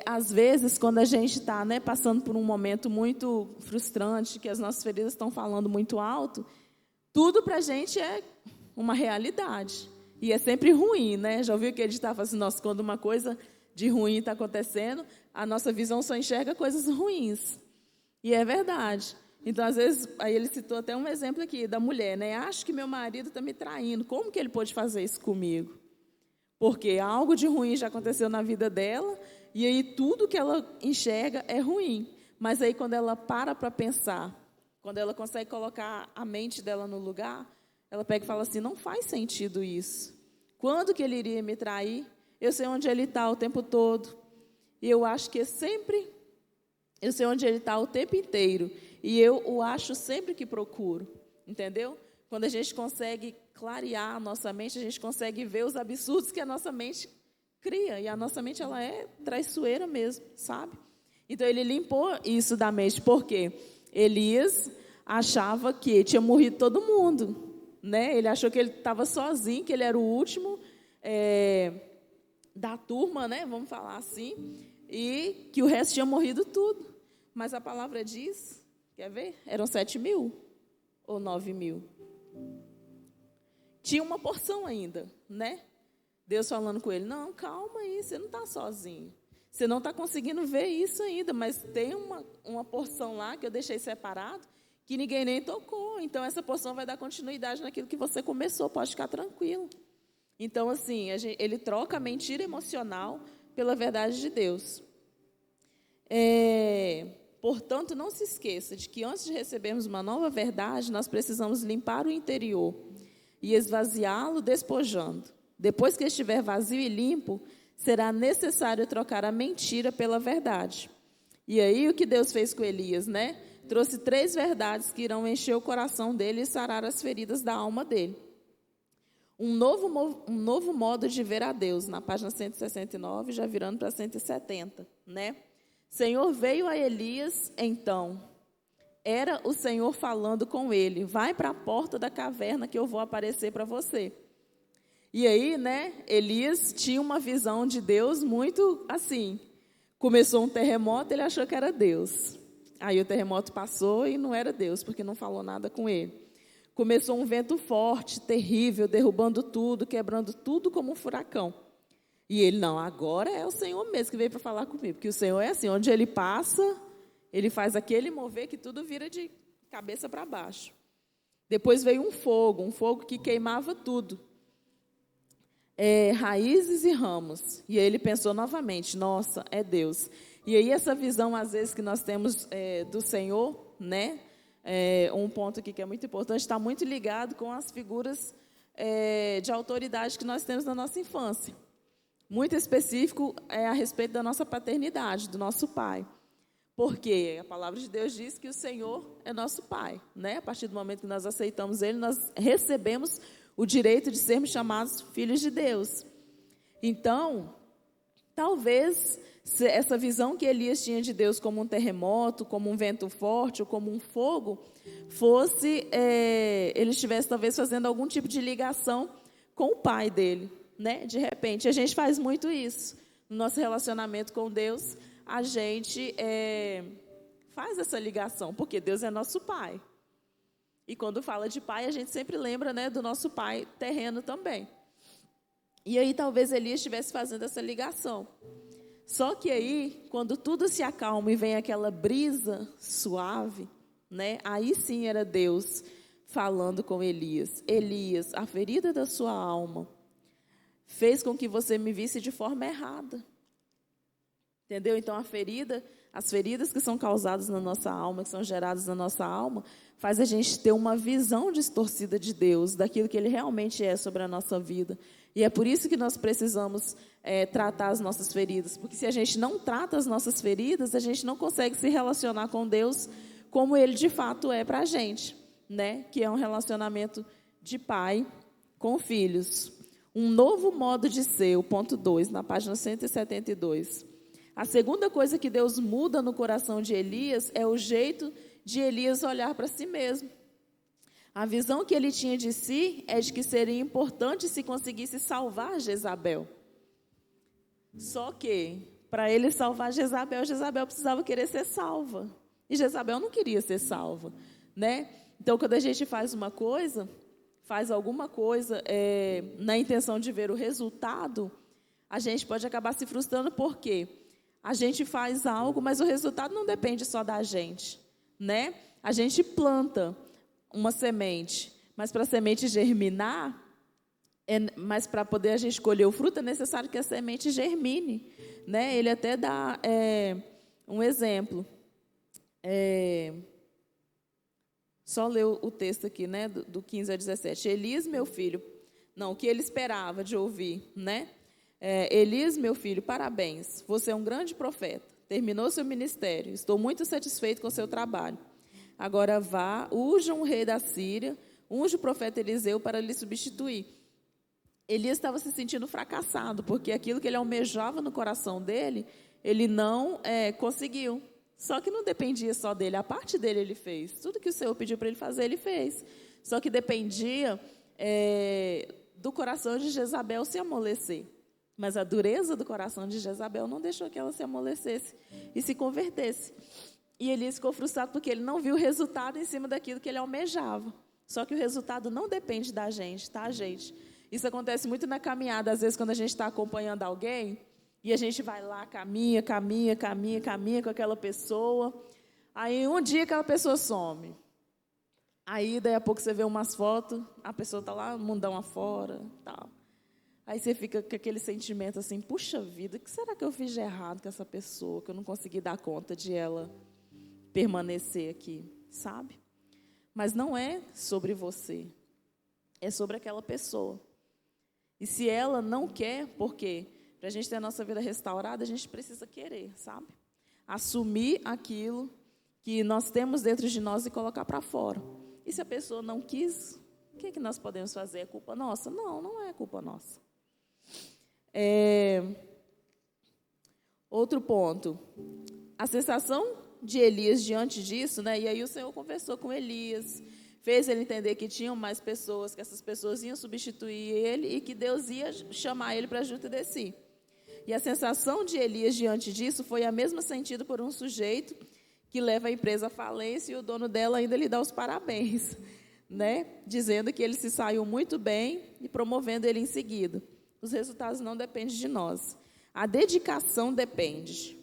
Às vezes, quando a gente está, né, passando por um momento muito frustrante, que as nossas feridas estão falando muito alto, tudo para a gente é uma realidade. E é sempre ruim, né? Já ouviu que ele estava assim, nossa, quando uma coisa de ruim está acontecendo, a nossa visão só enxerga coisas ruins. E é verdade. Então, às vezes, aí ele citou até um exemplo aqui da mulher, né? Acho que meu marido está me traindo. Como que ele pôde fazer isso comigo? Porque algo de ruim já aconteceu na vida dela, e aí tudo que ela enxerga é ruim. Mas aí quando ela para pensar, quando ela consegue colocar a mente dela no lugar, ela pega e fala assim, não faz sentido isso. Quando que ele iria me trair? Eu sei onde ele está o tempo todo. E eu acho que eu sei onde ele está o tempo inteiro. E eu o acho sempre que procuro. Entendeu? Quando a gente consegue clarear a nossa mente, a gente consegue ver os absurdos que a nossa mente cria. E a nossa mente, ela é traiçoeira mesmo, sabe? Então, ele limpou isso da mente. Por quê? Elias achava que tinha morrido todo mundo, né? Ele achou que ele estava sozinho, que ele era o último da turma, né? Vamos falar assim, e que o resto tinha morrido tudo. Mas a palavra diz, quer ver? Eram 7.000 ou 9.000. Tinha uma porção ainda, né? Deus falando com ele, não, calma aí, você não está sozinho. Você não está conseguindo ver isso ainda, mas tem uma porção lá que eu deixei separado, que ninguém nem tocou. Então, essa porção vai dar continuidade naquilo que você começou, pode ficar tranquilo. Então, assim, ele troca a mentira emocional pela verdade de Deus. Portanto, não se esqueça de que antes de recebermos uma nova verdade, nós precisamos limpar o interior e esvaziá-lo despojando. Depois que estiver vazio e limpo, será necessário trocar a mentira pela verdade. E aí o que Deus fez com Elias, né? trouxe 3 verdades que irão encher o coração dele e sarar as feridas da alma dele. Um novo modo de ver a Deus, na página 169, já virando para 170, né? Senhor veio a Elias, então. Era o Senhor falando com ele. Vai para a porta da caverna que eu vou aparecer para você. E aí, né, Elias tinha uma visão de Deus muito assim. Começou um terremoto, ele achou que era Deus. Aí o terremoto passou e não era Deus, porque não falou nada com ele. Começou um vento forte, terrível, derrubando tudo, quebrando tudo como um furacão. E ele, não, agora é o Senhor mesmo que veio para falar comigo. Porque o Senhor é assim, onde ele passa, ele faz aquele mover que tudo vira de cabeça para baixo. Depois veio um fogo que queimava tudo. Raízes e ramos. E aí ele pensou novamente, nossa, é Deus. E aí essa visão, às vezes, que nós temos do Senhor, né? Um ponto aqui que é muito importante, está muito ligado com as figuras de autoridade que nós temos na nossa infância. Muito específico a respeito da nossa paternidade, do nosso pai. Porque a palavra de Deus diz que o Senhor é nosso pai, né? A partir do momento que nós aceitamos Ele, nós recebemos o direito de sermos chamados filhos de Deus. Então, talvez essa visão que Elias tinha de Deus como um terremoto, como um vento forte, ou como um fogo, fosse, ele estivesse talvez fazendo algum tipo de ligação com o pai dele, né? De repente, a gente faz muito isso. No nosso relacionamento com Deus, a gente faz essa ligação, porque Deus é nosso pai. E quando fala de pai, a gente sempre lembra, né, do nosso pai terreno também. E aí talvez Elias estivesse fazendo essa ligação. Só que aí, quando tudo se acalma e vem aquela brisa suave, né, aí sim era Deus falando com Elias. Elias, a ferida da sua alma fez com que você me visse de forma errada. Entendeu? Então, as feridas que são causadas na nossa alma, que são geradas na nossa alma, faz a gente ter uma visão distorcida de Deus, daquilo que Ele realmente é sobre a nossa vida. E é por isso que nós precisamos tratar as nossas feridas. Porque se a gente não trata as nossas feridas, a gente não consegue se relacionar com Deus como Ele de fato é para a gente, né? Que é um relacionamento de pai com filhos. Um novo modo de ser, o ponto 2, na página 172. A segunda coisa que Deus muda no coração de Elias é o jeito de Elias olhar para si mesmo. A visão que ele tinha de si é de que seria importante se conseguisse salvar Jezabel. Só que, para ele salvar Jezabel, Jezabel precisava querer ser salva. E Jezabel não queria ser salva, né? Então, quando a gente faz alguma coisa na intenção de ver o resultado, a gente pode acabar se frustrando porque a gente faz algo, mas o resultado não depende só da gente, né? A gente planta uma semente, mas para a semente germinar, mas para poder a gente colher o fruto, é necessário que a semente germine, né? Ele até dá um exemplo. Só ler o texto aqui, né? Do 15 a 17. Elias, meu filho, não, o que ele esperava de ouvir, né? Elias, meu filho, parabéns, você é um grande profeta, terminou seu ministério, estou muito satisfeito com seu trabalho. Agora vá, unja um rei da Síria, unja o profeta Eliseu para lhe substituir. Elias estava se sentindo fracassado, porque aquilo que ele almejava no coração dele, ele não conseguiu. Só que não dependia só dele, a parte dele ele fez. Tudo que o Senhor pediu para ele fazer, ele fez. Só que dependia do coração de Jezabel se amolecer. Mas a dureza do coração de Jezabel não deixou que ela se amolecesse e se convertesse. E Elias ficou frustrado porque ele não viu o resultado em cima daquilo que ele almejava. Só que o resultado não depende da gente, tá, gente? Isso acontece muito na caminhada. Às vezes, quando a gente está acompanhando alguém, e a gente vai lá, caminha com aquela pessoa. Aí, um dia, aquela pessoa some. Aí, daí a pouco, você vê umas fotos, a pessoa está lá, mundão afora, tal. Aí você fica com aquele sentimento assim, puxa vida, o que será que eu fiz de errado com essa pessoa, que eu não consegui dar conta de ela permanecer aqui, sabe? Mas não é sobre você, é sobre aquela pessoa. E se ela não quer, porque para a gente ter a nossa vida restaurada, a gente precisa querer, sabe? Assumir aquilo que nós temos dentro de nós e colocar para fora. E se a pessoa não quis, o que nós podemos fazer? É culpa nossa? Não, não é culpa nossa. Outro ponto. A sensação de Elias diante disso, né? E aí o Senhor conversou com Elias, fez ele entender que tinham mais pessoas, que essas pessoas iam substituir ele e que Deus ia chamar ele para junto de si. E a sensação de Elias diante disso foi a mesma sentida por um sujeito que leva a empresa à falência e o dono dela ainda lhe dá os parabéns, né? Dizendo que ele se saiu muito bem e promovendo ele em seguida. Os resultados não dependem de nós. A dedicação depende,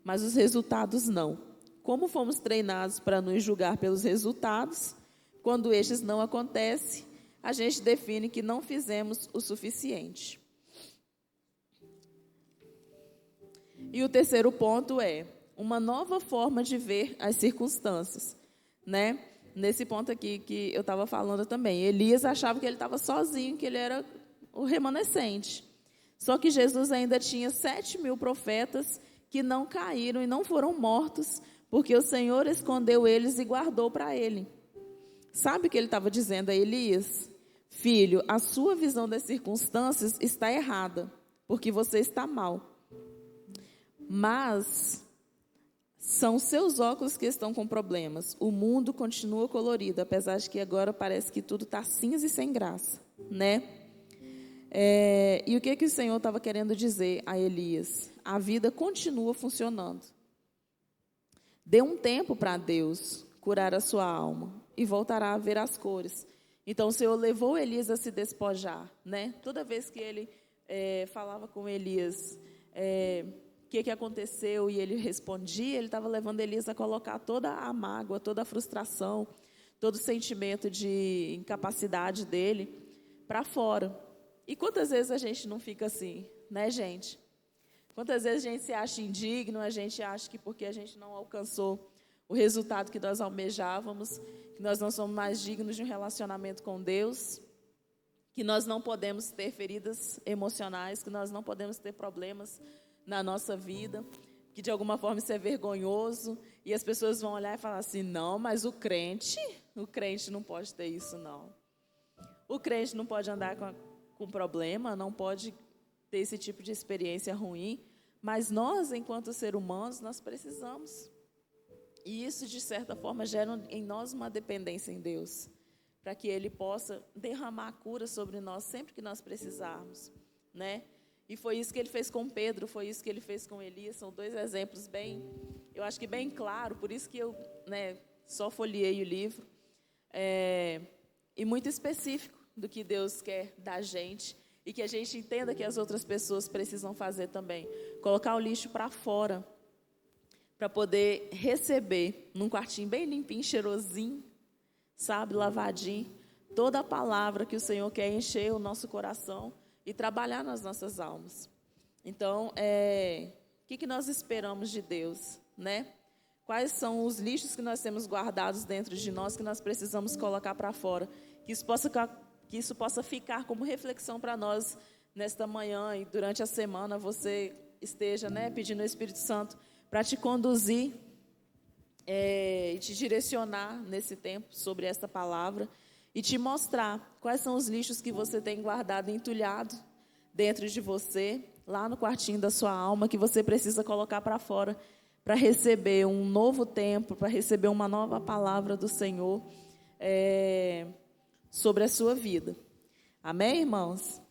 mas os resultados não. Como fomos treinados para nos julgar pelos resultados, quando estes não acontecem, a gente define que não fizemos o suficiente. E o terceiro ponto é uma nova forma de ver as circunstâncias, né? Nesse ponto aqui que eu estava falando também, Elias achava que ele estava sozinho, que ele era o remanescente. Só que Jesus ainda tinha 7.000 profetas que não caíram e não foram mortos, porque o Senhor escondeu eles e guardou para ele. Sabe o que ele estava dizendo a Elias? Filho, a sua visão das circunstâncias está errada, porque você está mal. Mas são seus óculos que estão com problemas. O mundo continua colorido, apesar de que agora parece que tudo está cinza e sem graça, né? E o que o Senhor estava querendo dizer a Elias? A vida continua funcionando. Dê um tempo para Deus curar a sua alma e voltará a ver as cores. Então o Senhor levou Elias a se despojar, né? Toda vez que ele falava com Elias, o que aconteceu, e ele respondia, ele estava levando Elias a colocar toda a mágoa, toda a frustração, todo o sentimento de incapacidade dele para fora. E quantas vezes a gente não fica assim, né, gente? Quantas vezes a gente se acha indigno, a gente acha que porque a gente não alcançou o resultado que nós almejávamos, que nós não somos mais dignos de um relacionamento com Deus, que nós não podemos ter feridas emocionais, que nós não podemos ter problemas na nossa vida, que de alguma forma isso é vergonhoso, e as pessoas vão olhar e falar assim, não, mas o crente não pode ter isso, não. O crente não pode andar com problema, não pode ter esse tipo de experiência ruim, mas nós, enquanto seres humanos, nós precisamos. E isso, de certa forma, gera em nós uma dependência em Deus, para que Ele possa derramar a cura sobre nós sempre que nós precisarmos, né? E foi isso que Ele fez com Pedro, foi isso que Ele fez com Elias, são dois exemplos eu acho que bem claro, por isso que eu, só folheei o livro, e muito específico do que Deus quer da gente, e que a gente entenda que as outras pessoas precisam fazer também. Colocar o lixo para fora, para poder receber, num quartinho bem limpinho, cheirosinho, sabe, lavadinho, toda a palavra que o Senhor quer encher o nosso coração e trabalhar nas nossas almas. Então, o que nós esperamos de Deus, né? Quais são os lixos que nós temos guardados dentro de nós, que nós precisamos colocar para fora, que isso possa ficar como reflexão para nós nesta manhã e durante a semana você esteja, pedindo ao Espírito Santo para te conduzir e te direcionar nesse tempo sobre essa palavra e te mostrar quais são os lixos que você tem guardado, entulhado dentro de você, lá no quartinho da sua alma, que você precisa colocar para fora para receber um novo tempo, para receber uma nova palavra do Senhor sobre a sua vida. Amém, irmãos?